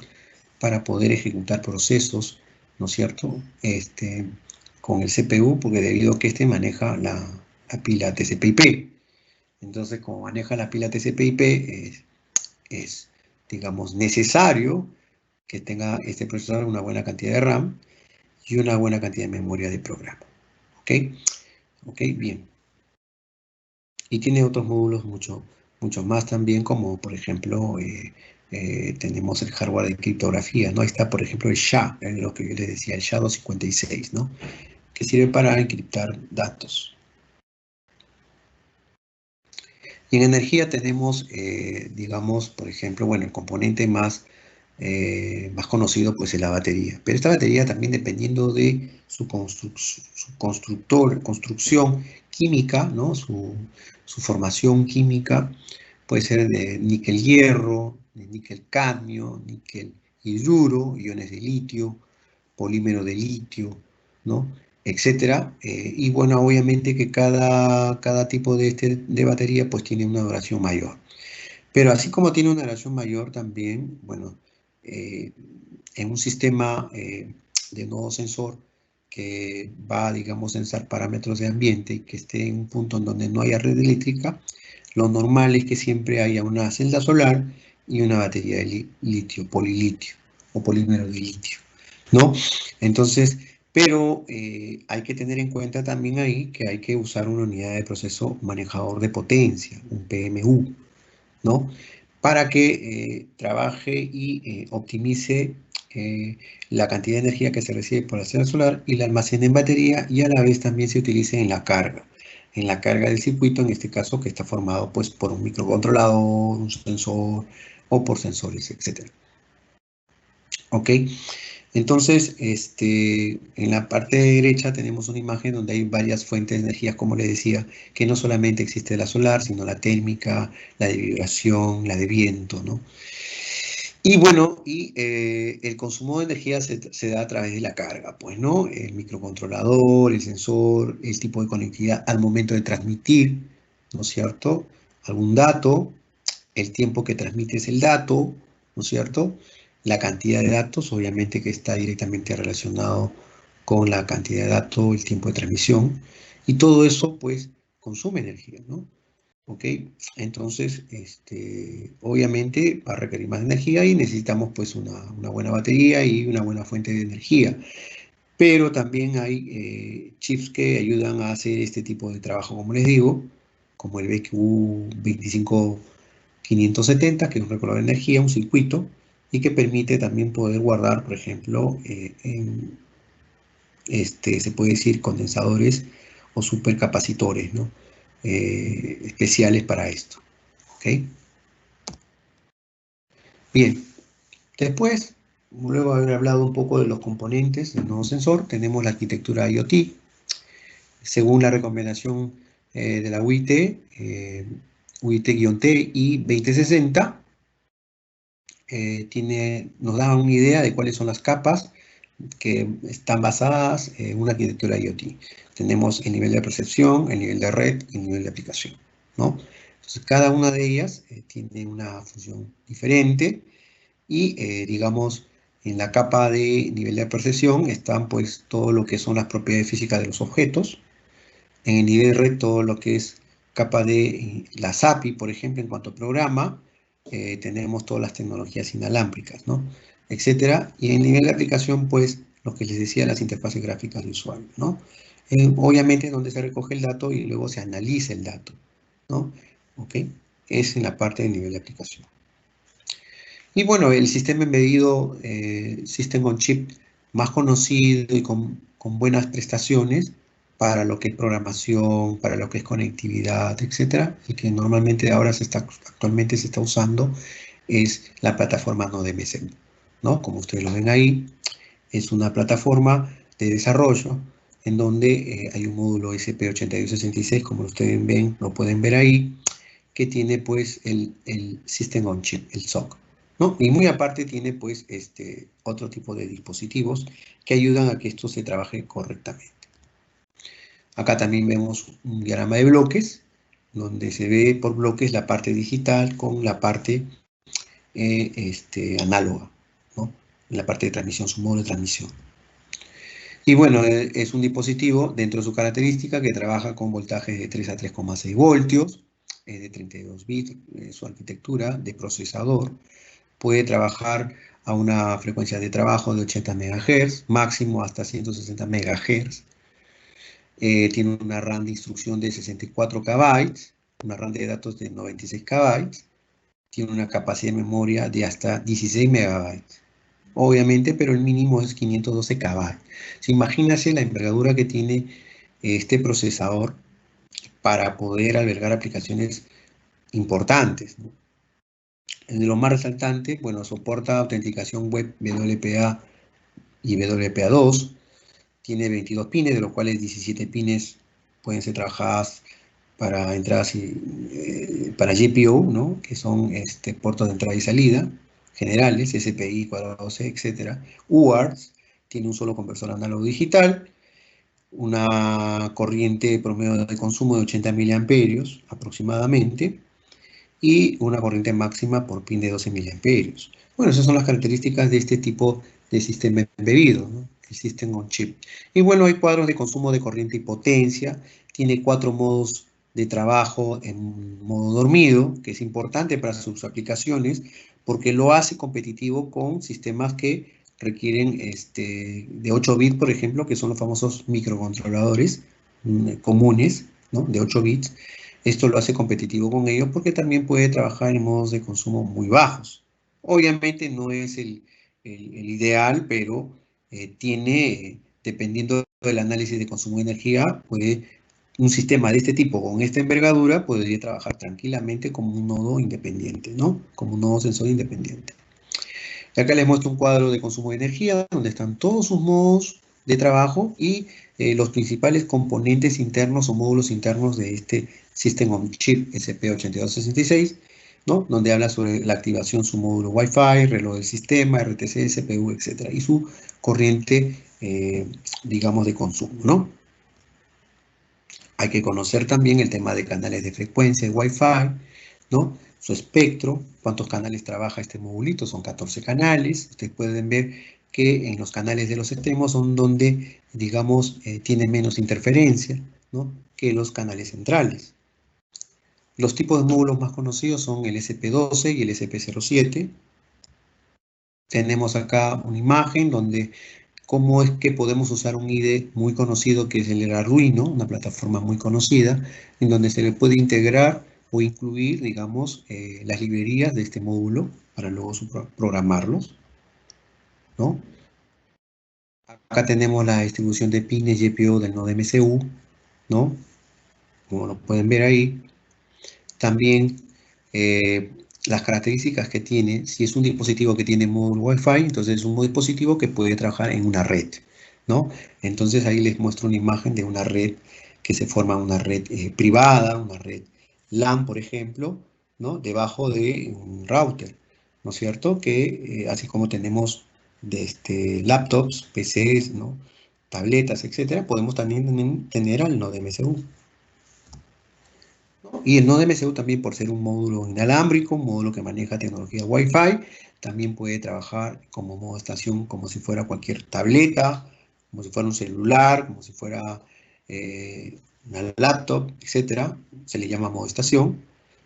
para poder ejecutar procesos, ¿no es cierto? Con el CPU, porque debido a que maneja la pila TCP/IP. Entonces, como maneja la pila TCP/IP, es, digamos, necesario que tenga este procesador una buena cantidad de RAM y una buena cantidad de memoria de programa. ¿Ok? Ok, bien. Y tiene otros módulos mucho más también, como por ejemplo, tenemos el hardware de criptografía, ¿no? Ahí está, por ejemplo, el SHA, lo que yo les decía, el SHA-256, ¿no? Que sirve para encriptar datos. Y en energía tenemos, digamos, por ejemplo, bueno, el componente más conocido pues es la batería. Pero esta batería también, dependiendo de su construcción química, ¿no? Su formación química, puede ser de níquel-hierro, de níquel-cadmio, níquel-hidruro, iones de litio, polímero de litio, ¿no? Etcétera. Y bueno, obviamente que cada tipo de batería pues tiene una duración mayor. Pero así como tiene una duración mayor también, bueno, en un sistema de nodo sensor que va, digamos, a sensar parámetros de ambiente y que esté en un punto en donde no haya red eléctrica, lo normal es que siempre haya una celda solar y una batería de litio, polilitio o polímero de litio, ¿no? Entonces, pero hay que tener en cuenta también ahí que hay que usar una unidad de proceso manejador de potencia, un PMU, ¿no? Para que trabaje y optimice la cantidad de energía que se recibe por la célula solar y la almacena en batería y a la vez también se utiliza en la carga del circuito, en este caso que está formado pues por un microcontrolador, un sensor o por sensores, etc. ¿Ok? Entonces, en la parte derecha tenemos una imagen donde hay varias fuentes de energía, como les decía, que no solamente existe la solar, sino la térmica, la de vibración, la de viento, ¿no? Y bueno, el consumo de energía se da a través de la carga, pues, ¿no? El microcontrolador, el sensor, el tipo de conectividad al momento de transmitir, ¿no es cierto? Algún dato, el tiempo que transmites el dato, ¿no es cierto? La cantidad de datos, obviamente que está directamente relacionado con la cantidad de datos, el tiempo de transmisión, y todo eso, pues, consume energía, ¿no? ¿Ok? Entonces, obviamente va a requerir más energía y necesitamos, pues, una buena batería y una buena fuente de energía. Pero también hay chips que ayudan a hacer este tipo de trabajo, como les digo, como el BQ 25570, que es un regulador de energía, un circuito, y que permite también poder guardar, por ejemplo, se puede decir condensadores o supercapacitores, ¿no? Especiales para esto. ¿Ok? Bien, después, luego de haber hablado un poco de los componentes del nuevo sensor, tenemos la arquitectura IoT. Según la recomendación de la UIT, UIT-T y 2060, nos da una idea de cuáles son las capas que están basadas en una arquitectura IoT. Tenemos el nivel de percepción, el nivel de red y el nivel de aplicación, ¿no? Entonces, cada una de ellas tiene una función diferente y, digamos, en la capa de nivel de percepción están, pues, todo lo que son las propiedades físicas de los objetos. En el nivel de red, todo lo que es capa de la SAPI, por ejemplo, en cuanto a programa, tenemos todas las tecnologías inalámbricas, ¿no? Etcétera. Y en el nivel de aplicación, pues, lo que les decía, las interfaces gráficas de usuario, ¿no? Obviamente, donde se recoge el dato y luego se analiza el dato, ¿no? ¿Ok? Es en la parte del nivel de aplicación. Y bueno, el sistema embedido, System on Chip, más conocido y con buenas prestaciones para lo que es programación, para lo que es conectividad, etcétera, y que normalmente actualmente se está usando, es la plataforma NodeMCU, ¿no? Como ustedes lo ven ahí, es una plataforma de desarrollo en donde hay un módulo SP8266, como ustedes ven, lo pueden ver ahí, que tiene pues el System on Chip, el SoC, ¿no? Y muy aparte tiene pues otro tipo de dispositivos que ayudan a que esto se trabaje correctamente. Acá también vemos un diagrama de bloques, donde se ve por bloques la parte digital con la parte análoga, ¿no? La parte de transmisión, su modo de transmisión. Y bueno, es un dispositivo dentro de su característica que trabaja con voltajes de 3 a 3,6 voltios, es de 32 bits, su arquitectura de procesador. Puede trabajar a una frecuencia de trabajo de 80 MHz, máximo hasta 160 MHz. Tiene una RAM de instrucción de 64 KB, una RAM de datos de 96 KB, tiene una capacidad de memoria de hasta 16 MB. Obviamente, pero el mínimo es 512 KB. Imagínense la envergadura que tiene este procesador para poder albergar aplicaciones importantes, ¿no? De lo más resaltante, bueno, soporta autenticación web WPA y WPA2, tiene 22 pines, de los cuales 17 pines pueden ser trabajadas para entradas para GPO, ¿no? Que son puertos de entrada y salida, generales, SPI, cuadrado C, etc. UARTs, tiene un solo conversor análogo digital, una corriente promedio de consumo de 80 miliamperios aproximadamente, y una corriente máxima por pin de 12 miliamperios. Bueno, esas son las características de este tipo de sistema embebido, ¿no? El System on Chip. Y bueno, hay cuadros de consumo de corriente y potencia, tiene 4 modos de trabajo en modo dormido, que es importante para sus aplicaciones, porque lo hace competitivo con sistemas que requieren de 8 bits, por ejemplo, que son los famosos microcontroladores comunes, ¿no? De 8 bits. Esto lo hace competitivo con ellos porque también puede trabajar en modos de consumo muy bajos. Obviamente no es el ideal, pero tiene, dependiendo del análisis de consumo de energía, un sistema de este tipo con esta envergadura podría trabajar tranquilamente como un nodo independiente, ¿no? Como un nodo sensor independiente. Y acá les muestro un cuadro de consumo de energía donde están todos sus modos de trabajo y los principales componentes internos o módulos internos de este System on Chip SP8266, ¿no? Donde habla sobre la activación, su módulo Wi-Fi, reloj del sistema, RTC, CPU, etc. Y su corriente, digamos, de consumo, ¿no? Hay que conocer también el tema de canales de frecuencia, Wi-Fi, ¿no? Su espectro, cuántos canales trabaja este modulito, son 14 canales. Ustedes pueden ver que en los canales de los extremos son donde, digamos, tiene menos interferencia, ¿no? Que los canales centrales. Los tipos de módulos más conocidos son el SP12 y el SP07. Tenemos acá una imagen donde cómo es que podemos usar un IDE muy conocido que es el Arduino, una plataforma muy conocida, en donde se le puede integrar o incluir, digamos, las librerías de este módulo para luego programarlos, ¿no? Acá tenemos la distribución de pines GPIO del nodo MCU, ¿no? Como lo pueden ver ahí. También las características que tiene, si es un dispositivo que tiene módulo Wi-Fi, entonces es un dispositivo que puede trabajar en una red, ¿no? Entonces ahí les muestro una imagen de una red que se forma una red privada, una red LAN, por ejemplo, ¿no? Debajo de un router, ¿no es cierto? Que así como tenemos de laptops, PCs, ¿no? Tabletas, etcétera, podemos también tener al nodo MCU. Y el nodo MCU también, por ser un módulo inalámbrico, un módulo que maneja tecnología Wi-Fi, también puede trabajar como modo estación, como si fuera cualquier tableta, como si fuera un celular, como si fuera una laptop, etcétera. Se le llama modo estación,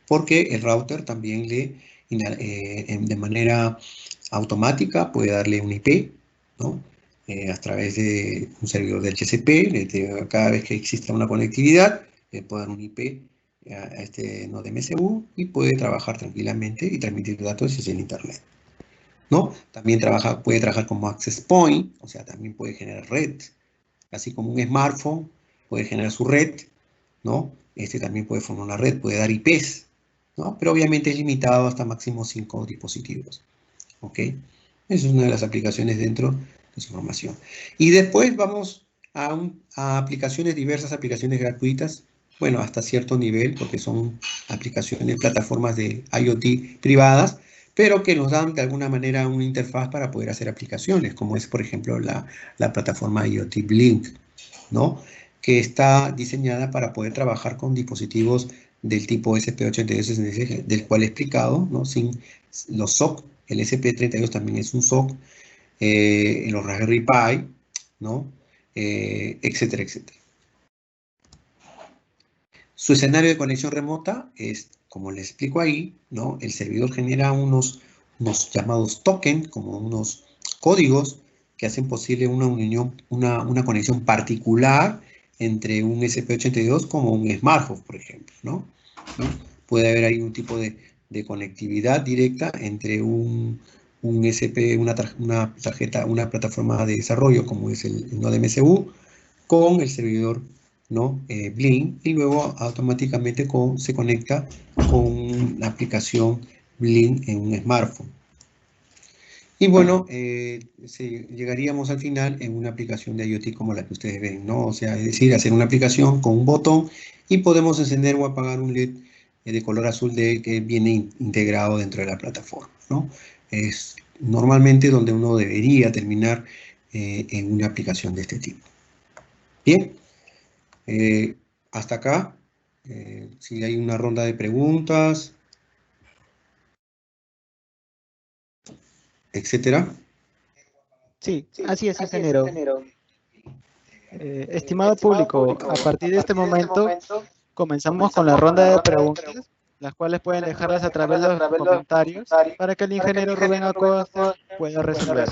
porque el router también de manera automática puede darle un IP, ¿no? A través de un servidor de HCP, cada vez que exista una conectividad, le puede dar un IP a este nodo MCU y puede trabajar tranquilamente y transmitir datos desde el internet, ¿no? También puede trabajar como access point, o sea, también puede generar red, así como un smartphone puede generar su red, ¿no? Este también puede formar una red, puede dar IPs, ¿no? Pero obviamente es limitado hasta máximo 5 dispositivos, ¿ok? Esa es una de las aplicaciones dentro de su formación. Y después vamos a aplicaciones, diversas aplicaciones gratuitas, bueno, hasta cierto nivel, porque son aplicaciones, plataformas de IoT privadas, pero que nos dan de alguna manera una interfaz para poder hacer aplicaciones, como es, por ejemplo, la plataforma IoT Blink, ¿no? Que está diseñada para poder trabajar con dispositivos del tipo SP8266, del cual he explicado, ¿no? Sin los SOC, el SP32 también es un SOC, en los Raspberry Pi, ¿no? Etcétera, etcétera. Su escenario de conexión remota es, como les explico ahí, ¿no? El servidor genera unos llamados tokens, como unos códigos que hacen posible una unión, una conexión particular entre un SP82 como un smartphone, por ejemplo, ¿no? Puede haber ahí un tipo de conectividad directa entre un SP, una tarjeta, una plataforma de desarrollo como es el nodo MCU, con el servidor, ¿no? Blink, y luego automáticamente se conecta con la aplicación Blink en un smartphone. Y bueno, llegaríamos al final en una aplicación de IoT como la que ustedes ven, ¿no? O sea, es decir, hacer una aplicación con un botón y podemos encender o apagar un LED de color azul que viene integrado dentro de la plataforma, ¿no? Es normalmente donde uno debería terminar en una aplicación de este tipo. Bien, hasta acá. Si hay una ronda de preguntas, etcétera. Sí, así es, ingeniero. Estimado público, a partir de este momento comenzamos con la ronda de preguntas, las cuales pueden dejarlas a través de los comentarios para que el ingeniero Rubén Acosta pueda resolverlas.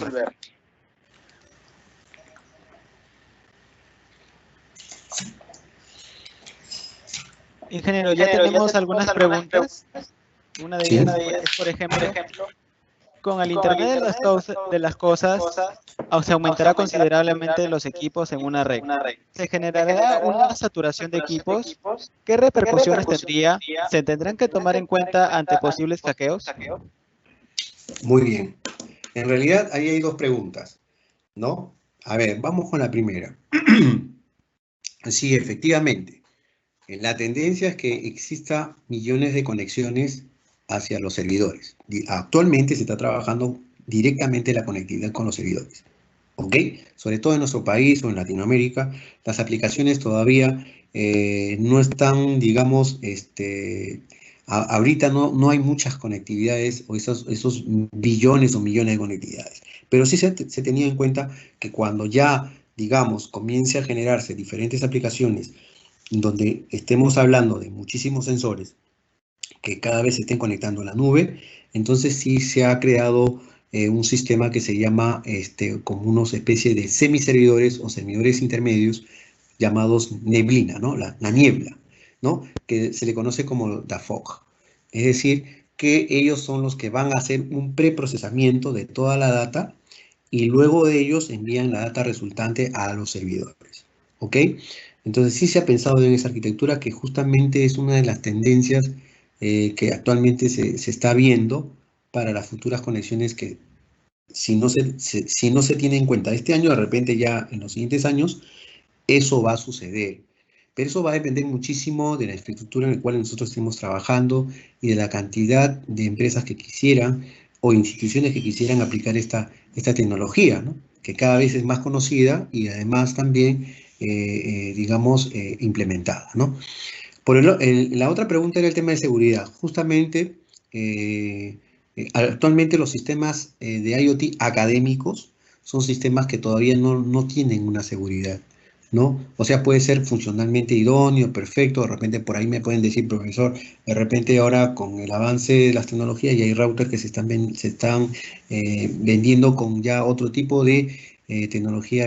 Ingeniero, ya tenemos algunas preguntas. Una de ellas es, por ejemplo, Con el Internet de las cosas, se aumentará considerablemente los equipos en una red. Se generará una saturación de equipos. ¿Qué repercusiones tendría? ¿Se tendrán que tomar en cuenta ante posibles hackeos? Muy bien. En realidad, ahí hay dos preguntas, ¿no? A ver, vamos con la primera. Sí, efectivamente. La tendencia es que exista millones de conexiones hacia los servidores. Actualmente se está trabajando directamente la conectividad con los servidores. ¿Ok? Sobre todo en nuestro país o en Latinoamérica, las aplicaciones todavía no están, digamos, ahorita no hay muchas conectividades o esos billones o millones de conectividades. Pero sí se tenía en cuenta que cuando ya, digamos, comience a generarse diferentes aplicaciones donde estemos hablando de muchísimos sensores que cada vez se estén conectando a la nube, entonces sí se ha creado un sistema que se llama como una especie de semiservidores o servidores intermedios llamados neblina, ¿no? La niebla, ¿no? Que se le conoce como the fog. Es decir, que ellos son los que van a hacer un preprocesamiento de toda la data y luego de ellos envían la data resultante a los servidores. ¿Ok? Entonces sí se ha pensado en esa arquitectura que justamente es una de las tendencias que actualmente se está viendo para las futuras conexiones que si no se tiene en cuenta este año, de repente ya en los siguientes años, eso va a suceder. Pero eso va a depender muchísimo de la infraestructura en la cual nosotros estemos trabajando y de la cantidad de empresas que quisieran o instituciones que quisieran aplicar esta tecnología, ¿no? Que cada vez es más conocida y además también, digamos, implementada, ¿no? La otra pregunta era el tema de seguridad. Justamente, actualmente los sistemas de IoT académicos son sistemas que todavía no tienen una seguridad, ¿no? O sea, puede ser funcionalmente idóneo, perfecto, de repente por ahí me pueden decir, profesor, de repente ahora con el avance de las tecnologías y hay routers que se están vendiendo con ya otro tipo de tecnología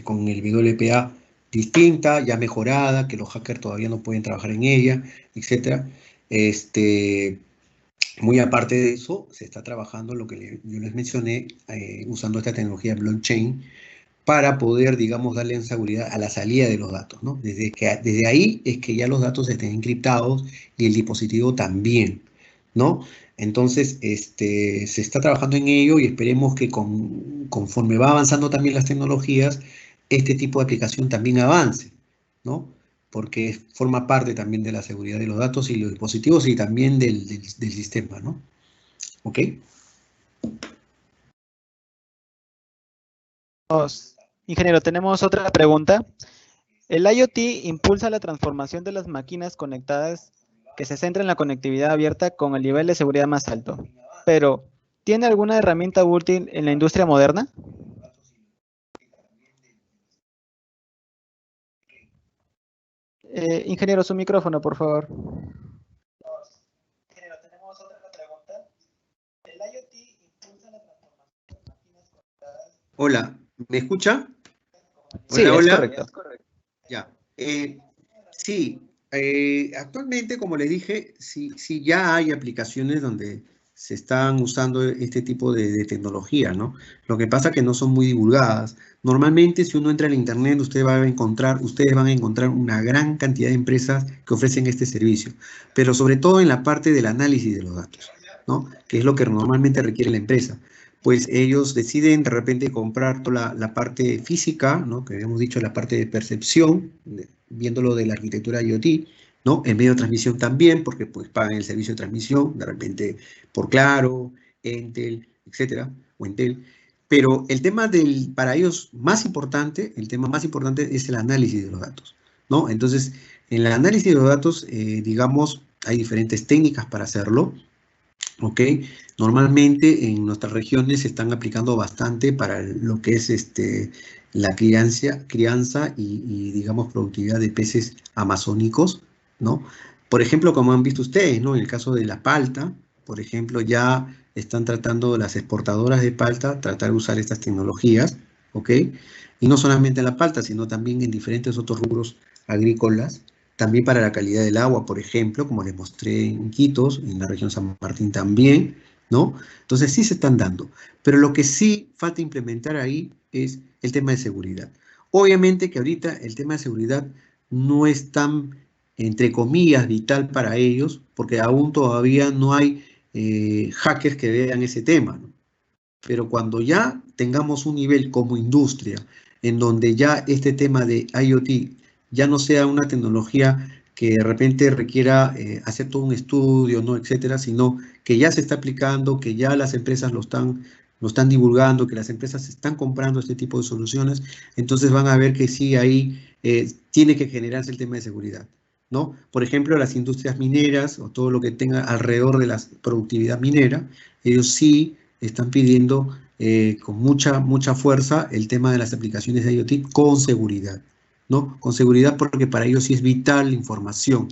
con el WPA distinta, ya mejorada, que los hackers todavía no pueden trabajar en ella, etcétera. Muy aparte de eso, se está trabajando lo que yo les mencioné, usando esta tecnología blockchain para poder, digamos, darle seguridad a la salida de los datos, ¿no? Desde ahí es que ya los datos estén encriptados y el dispositivo también, ¿no? Entonces, se está trabajando en ello y esperemos que conforme va avanzando también las tecnologías, este tipo de aplicación también avance, ¿no? Porque forma parte también de la seguridad de los datos y los dispositivos y también del sistema, ¿no? ¿Ok? Ingeniero, tenemos otra pregunta. El IoT impulsa la transformación de las máquinas conectadas que se centra en la conectividad abierta con el nivel de seguridad más alto. Pero, ¿tiene alguna herramienta útil en la industria moderna? Ingeniero, su micrófono, por favor. Ingeniero, tenemos otra pregunta. ¿El IoT impulsa la transformación de las máquinas conectadas? Hola, ¿me escucha? Sí, Hola, es hola. correcto. Ya. Sí, actualmente, como les dije, sí ya hay aplicaciones donde se están usando este tipo de tecnología, ¿no? Lo que pasa es que no son muy divulgadas. Normalmente, si uno entra en internet, ustedes van a encontrar una gran cantidad de empresas que ofrecen este servicio, pero sobre todo en la parte del análisis de los datos, ¿no? Que es lo que normalmente requiere la empresa. Pues ellos deciden de repente comprar toda la parte física, ¿no? Que habíamos dicho, la parte de percepción, viéndolo de la arquitectura IoT, ¿no? El medio de transmisión también, porque pues pagan el servicio de transmisión, de repente por Claro, Entel, etcétera, o Entel. Pero para ellos el tema más importante es el análisis de los datos, ¿no? Entonces, en el análisis de los datos, digamos, hay diferentes técnicas para hacerlo, ¿ok? Normalmente en nuestras regiones se están aplicando bastante para lo que es la crianza y, digamos, productividad de peces amazónicos, ¿no? Por ejemplo, como han visto ustedes, ¿no? En el caso de la palta, por ejemplo, ya están tratando las exportadoras de palta, tratar de usar estas tecnologías, ¿ok? Y no solamente en la palta, sino también en diferentes otros rubros agrícolas, también para la calidad del agua, por ejemplo, como les mostré en Iquitos, en la región San Martín también, ¿no? Entonces sí se están dando, pero lo que sí falta implementar ahí es el tema de seguridad. Obviamente que ahorita el tema de seguridad no es tan, entre comillas, vital para ellos, porque aún todavía no hay hackers que vean ese tema, ¿no? Pero cuando ya tengamos un nivel como industria, en donde ya este tema de IoT ya no sea una tecnología que de repente requiera hacer todo un estudio, ¿no? Etcétera, sino que ya se está aplicando, que ya las empresas lo están divulgando, que las empresas están comprando este tipo de soluciones, entonces van a ver que sí, ahí tiene que generarse el tema de seguridad, ¿no? Por ejemplo, las industrias mineras o todo lo que tenga alrededor de la productividad minera, ellos sí están pidiendo con mucha fuerza el tema de las aplicaciones de IoT con seguridad, ¿no? Con seguridad porque para ellos sí es vital la información.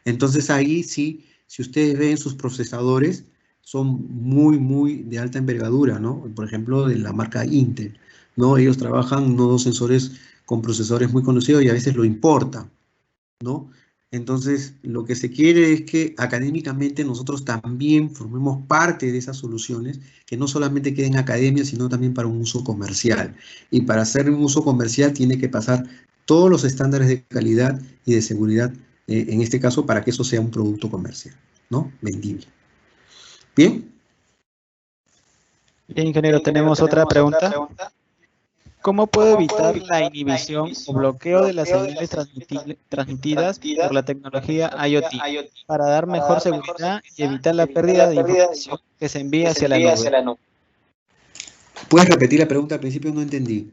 Entonces ahí sí, si ustedes ven sus procesadores, son muy de alta envergadura, ¿no? Por ejemplo, de la marca Intel, ¿no? Ellos trabajan nodos sensores con procesadores muy conocidos y a veces lo importan, ¿no? Entonces, lo que se quiere es que académicamente nosotros también formemos parte de esas soluciones, que no solamente queden en academia, sino también para un uso comercial. Y para hacer un uso comercial tiene que pasar todos los estándares de calidad y de seguridad, en este caso, para que eso sea un producto comercial, ¿no? Vendible. ¿Bien? Bien, ingeniero, tenemos otra pregunta. ¿Cómo puedo evitar la inhibición o bloqueo de las señales transmitidas por la tecnología IoT para dar mejor seguridad y evitar la pérdida de información que se envía hacia la nube? ¿Puedes repetir la pregunta? Al principio no entendí.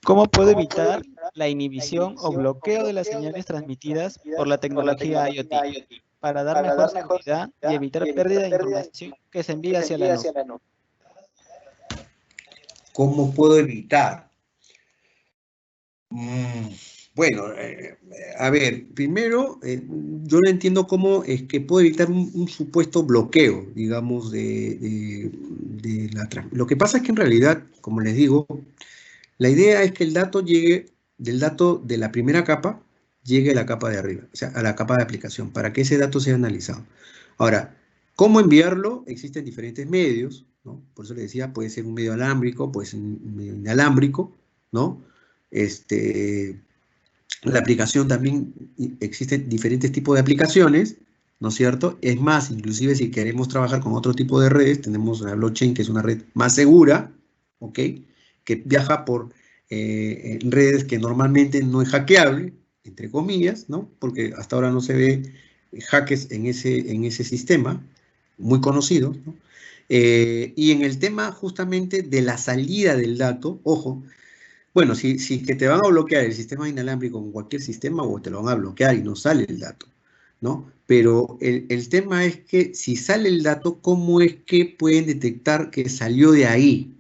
¿Cómo puedo evitar la inhibición o bloqueo de las señales transmitidas por la tecnología IoT para dar mejor seguridad y evitar pérdida de información que se envía hacia la nube? ¿Cómo puedo evitar? Bueno, a ver, primero, yo no entiendo cómo es que puedo evitar un supuesto bloqueo, digamos, Lo que pasa es que en realidad, como les digo, la idea es que el dato llegue, del dato de la primera capa, llegue a la capa de arriba, o sea, a la capa de aplicación, para que ese dato sea analizado. Ahora, ¿cómo enviarlo? Existen diferentes medios, ¿no? Por eso les decía, puede ser un medio alámbrico, puede ser un medio inalámbrico, ¿no? La aplicación también, existen diferentes tipos de aplicaciones, ¿no es cierto? Es más, inclusive si queremos trabajar con otro tipo de redes, tenemos la blockchain, que es una red más segura, ¿ok? Que viaja por redes que normalmente no es hackeable, entre comillas, ¿no? Porque hasta ahora no se ve hackers en ese sistema, muy conocido, ¿no? Y en el tema justamente de la salida del dato, ojo, bueno, si que te van a bloquear el sistema inalámbrico con cualquier sistema, o te lo van a bloquear y no sale el dato, ¿no? Pero el tema es que si sale el dato, ¿cómo es que pueden detectar que salió de ahí,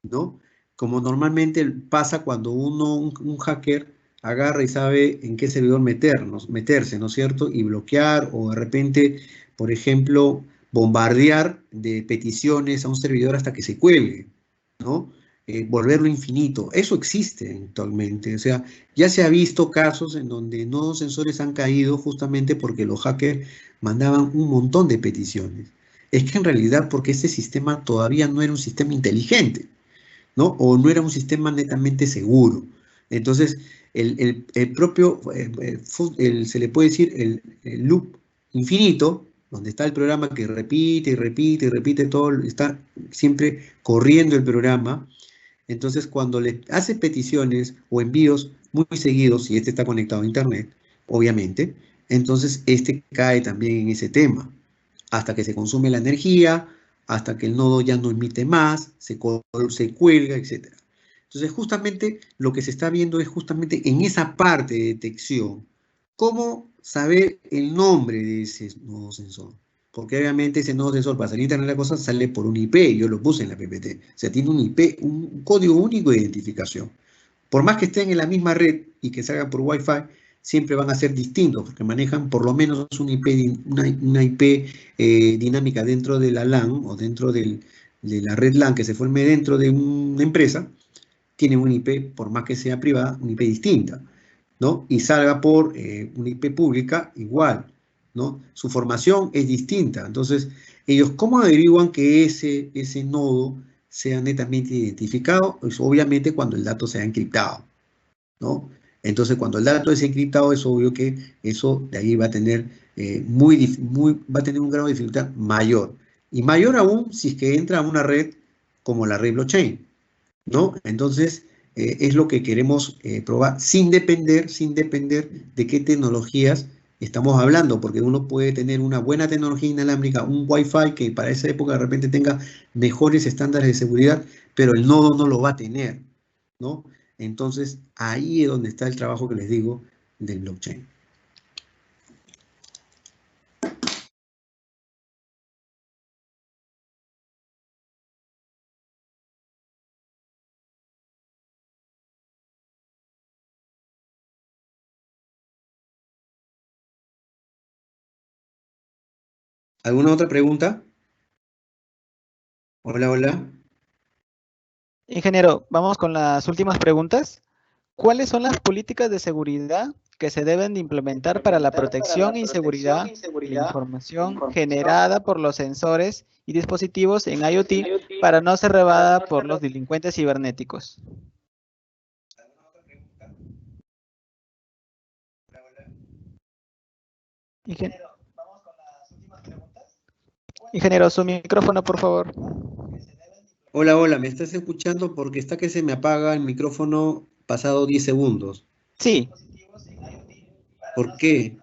¿no? Como normalmente pasa cuando un hacker agarra y sabe en qué servidor meterse, ¿no es cierto? Y bloquear o de repente, por ejemplo, bombardear de peticiones a un servidor hasta que se cuelgue, ¿no? Volverlo infinito. Eso existe actualmente. O sea, ya se ha visto casos en donde nodos sensores han caído justamente porque los hackers mandaban un montón de peticiones. Es que en realidad porque ese sistema todavía no era un sistema inteligente, ¿no? O no era un sistema netamente seguro. Entonces, el propio, se le puede decir el loop infinito, donde está el programa que repite y repite y repite todo, está siempre corriendo el programa. Entonces, cuando le hace peticiones o envíos muy seguidos, si este está conectado a Internet, obviamente, entonces este cae también en ese tema, hasta que se consume la energía, hasta que el nodo ya no emite más, se cuelga, etc. Entonces, justamente lo que se está viendo es justamente en esa parte de detección, cómo saber el nombre de ese nodo sensor. Porque obviamente ese nodo sensor para salir a Internet de la cosa sale por un IP, yo lo puse en la PPT. O sea, tiene un IP, un código único de identificación. Por más que estén en la misma red y que salgan por Wi-Fi, siempre van a ser distintos, porque manejan por lo menos una IP dinámica dentro de la LAN o dentro de la red LAN que se forme dentro de una empresa, tiene un IP, por más que sea privada, una IP distinta, ¿no? Y salga por una IP pública, igual. ¿no? Su formación es distinta. Entonces, ellos, ¿cómo averiguan que ese nodo sea netamente identificado? Pues obviamente cuando el dato sea encriptado, ¿no? Entonces, cuando el dato es encriptado, es obvio que eso de ahí va a tener, va a tener un grado de dificultad mayor. Y mayor aún si es que entra a una red como la red blockchain, ¿no? Entonces, es lo que queremos probar sin depender de qué tecnologías estamos hablando, porque uno puede tener una buena tecnología inalámbrica, un Wi-Fi que para esa época de repente tenga mejores estándares de seguridad, pero el nodo no lo va a tener, ¿no? Entonces, ahí es donde está el trabajo que les digo del blockchain. ¿Alguna otra pregunta? Hola, hola. Ingeniero, vamos con las últimas preguntas. ¿Cuáles son las políticas de seguridad que se deben de implementar para la protección y seguridad de la información generada por los sensores y dispositivos en IoT para no ser robada por los delincuentes cibernéticos? Ingeniero, vamos con las últimas preguntas. Ingeniero, su micrófono, por favor. Hola, hola, ¿me estás escuchando? Porque está que se me apaga el micrófono pasado 10 segundos. Sí, ¿Por qué?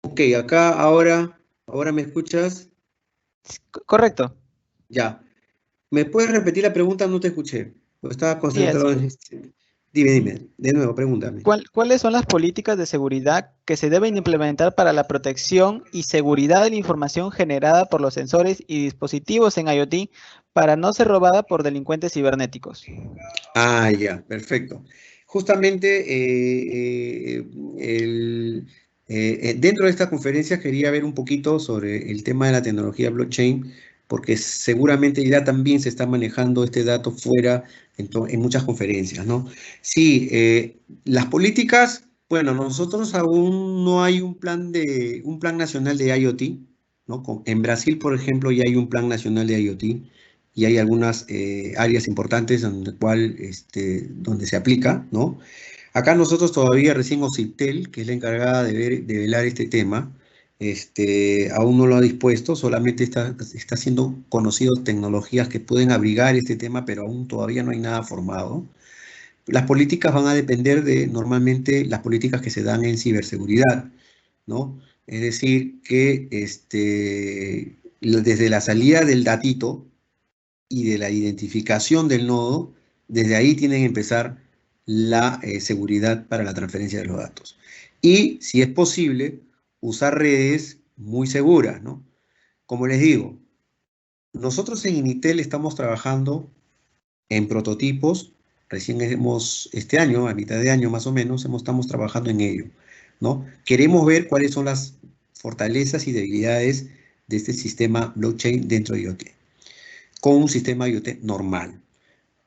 Ok, acá ahora me escuchas. correcto. Ya. ¿Me puedes repetir la pregunta? No te escuché. Estaba Sí, es. concentrado en este. Dime, dime. De nuevo, pregúntame. ¿Cuáles son las políticas de seguridad que se deben implementar para la protección y seguridad de la información generada por los sensores y dispositivos en IoT para no ser robada por delincuentes cibernéticos? Ah, ya, perfecto. Justamente dentro de esta conferencia quería ver un poquito sobre el tema de la tecnología blockchain, porque seguramente ya también se está manejando este dato fuera en muchas conferencias, ¿no? Sí, las políticas, bueno, nosotros aún no hay un plan nacional de IoT, ¿no? En Brasil, por ejemplo, ya hay un plan nacional de IoT y hay algunas áreas importantes donde se aplica, ¿no? Acá nosotros todavía recién OCIPTEL, que es la encargada de velar este tema, aún no lo ha dispuesto, solamente está siendo conocidos tecnologías que pueden abrigar este tema, pero aún todavía no hay nada formado. Las políticas van a depender de normalmente las políticas que se dan en ciberseguridad, ¿no? Es decir, que desde la salida del datito, y de la identificación del nodo, desde ahí tienen que empezar la seguridad para la transferencia de los datos. Y, si es posible, usar redes muy seguras, ¿no? Como les digo, nosotros en Initel estamos trabajando en prototipos, recién este año, a mitad de año más o menos, estamos trabajando en ello, ¿no? Queremos ver cuáles son las fortalezas y debilidades de este sistema blockchain dentro de IoT, con un sistema IoT normal.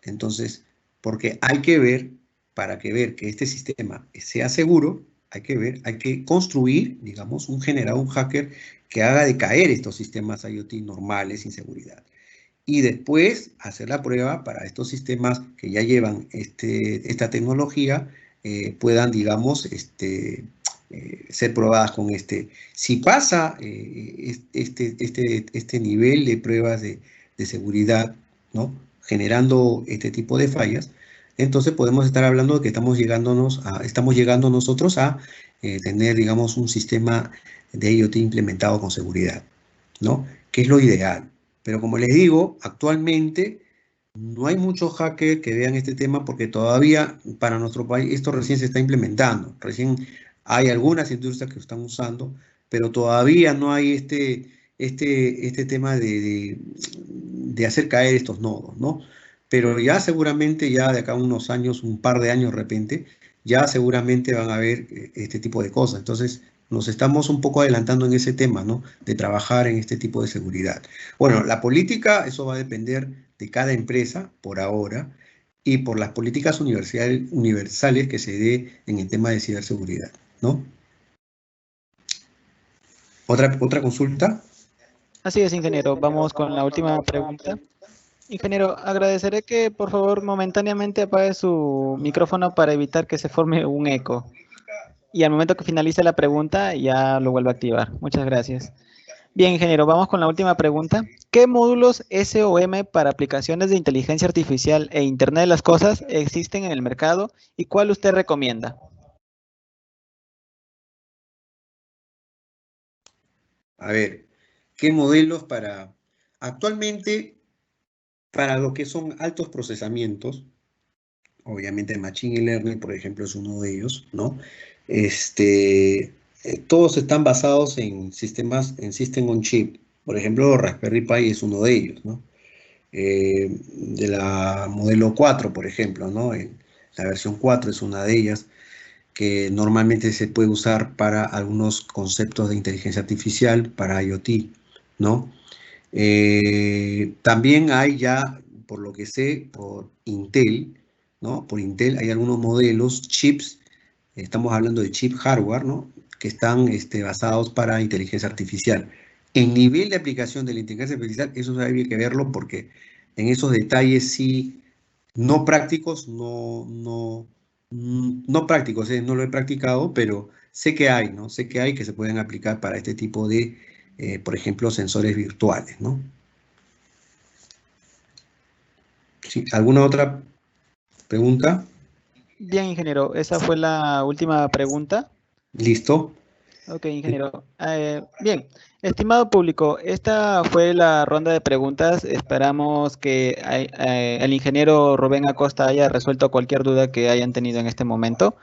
Entonces, porque hay que ver, para ver que este sistema sea seguro, hay que construir, digamos, un hacker que haga decaer estos sistemas IoT normales sin seguridad. Y después hacer la prueba para estos sistemas que ya llevan esta tecnología, puedan, digamos, ser probadas con este. Si pasa este nivel de pruebas de seguridad, ¿no? Generando este tipo de fallas, entonces podemos estar hablando de que estamos llegando nosotros a tener, digamos, un sistema de IoT implementado con seguridad, ¿no? Que es lo ideal. Pero como les digo, actualmente no hay muchos hackers que vean este tema porque todavía para nuestro país esto recién se está implementando. Recién hay algunas industrias que lo están usando, pero todavía no hay este tema de hacer caer estos nodos, ¿no? Pero ya seguramente, ya de acá a unos años, un par de años de repente, ya seguramente van a haber este tipo de cosas. Entonces, nos estamos un poco adelantando en ese tema, ¿no? De trabajar en este tipo de seguridad. Bueno, la política, eso va a depender de cada empresa por ahora y por las políticas universales que se dé en el tema de ciberseguridad, ¿no? ¿Otra consulta? Así es, ingeniero. Vamos con la última pregunta. Ingeniero, agradeceré que por favor momentáneamente apague su micrófono para evitar que se forme un eco. Y al momento que finalice la pregunta ya lo vuelvo a activar. Muchas gracias. Bien, ingeniero, vamos con la última pregunta. ¿Qué módulos SOM para aplicaciones de inteligencia artificial e Internet de las Cosas existen en el mercado y cuál usted recomienda? A ver, ¿qué modelos actualmente, para lo que son altos procesamientos? Obviamente Machine Learning, por ejemplo, es uno de ellos, ¿no? Todos están basados en sistemas, en System on Chip. Por ejemplo, Raspberry Pi es uno de ellos, ¿no? De la modelo 4, por ejemplo, ¿no? La versión 4 es una de ellas que normalmente se puede usar para algunos conceptos de inteligencia artificial, para IoT, ¿no? También hay ya, por lo que sé, por Intel, ¿no? Por Intel hay algunos modelos, chips, estamos hablando de chip hardware, ¿no? Que están basados para inteligencia artificial. El nivel de aplicación de la inteligencia artificial, eso hay que verlo porque en esos detalles sí, no prácticos, no prácticos, no lo he practicado, pero sé que hay, ¿no? Sé que hay que se pueden aplicar para este tipo de, por ejemplo, sensores virtuales, ¿no? Sí, ¿alguna otra pregunta? Bien, ingeniero, esa fue la última pregunta. ¿Listo? Ok, ingeniero. Bien, estimado público, esta fue la ronda de preguntas. Esperamos que el ingeniero Rubén Acosta haya resuelto cualquier duda que hayan tenido en este momento.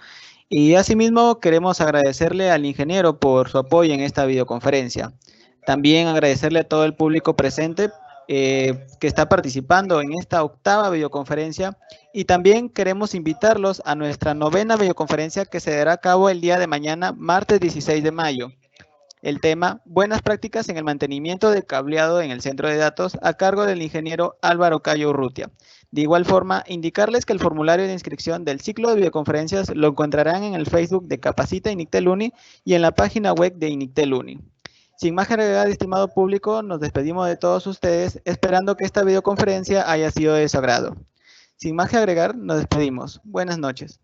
Y asimismo, queremos agradecerle al ingeniero por su apoyo en esta videoconferencia. También agradecerle a todo el público presente que está participando en esta octava videoconferencia. Y también queremos invitarlos a nuestra novena videoconferencia que se dará a cabo el día de mañana, martes 16 de mayo. El tema, buenas prácticas en el mantenimiento de cableado en el centro de datos, a cargo del ingeniero Álvaro Cayo Urrutia. De igual forma, indicarles que el formulario de inscripción del ciclo de videoconferencias lo encontrarán en el Facebook de Capacita Inictel Uni y en la página web de Inictel Uni. Sin más que agregar, estimado público, nos despedimos de todos ustedes, esperando que esta videoconferencia haya sido de su agrado. Sin más que agregar, nos despedimos. Buenas noches.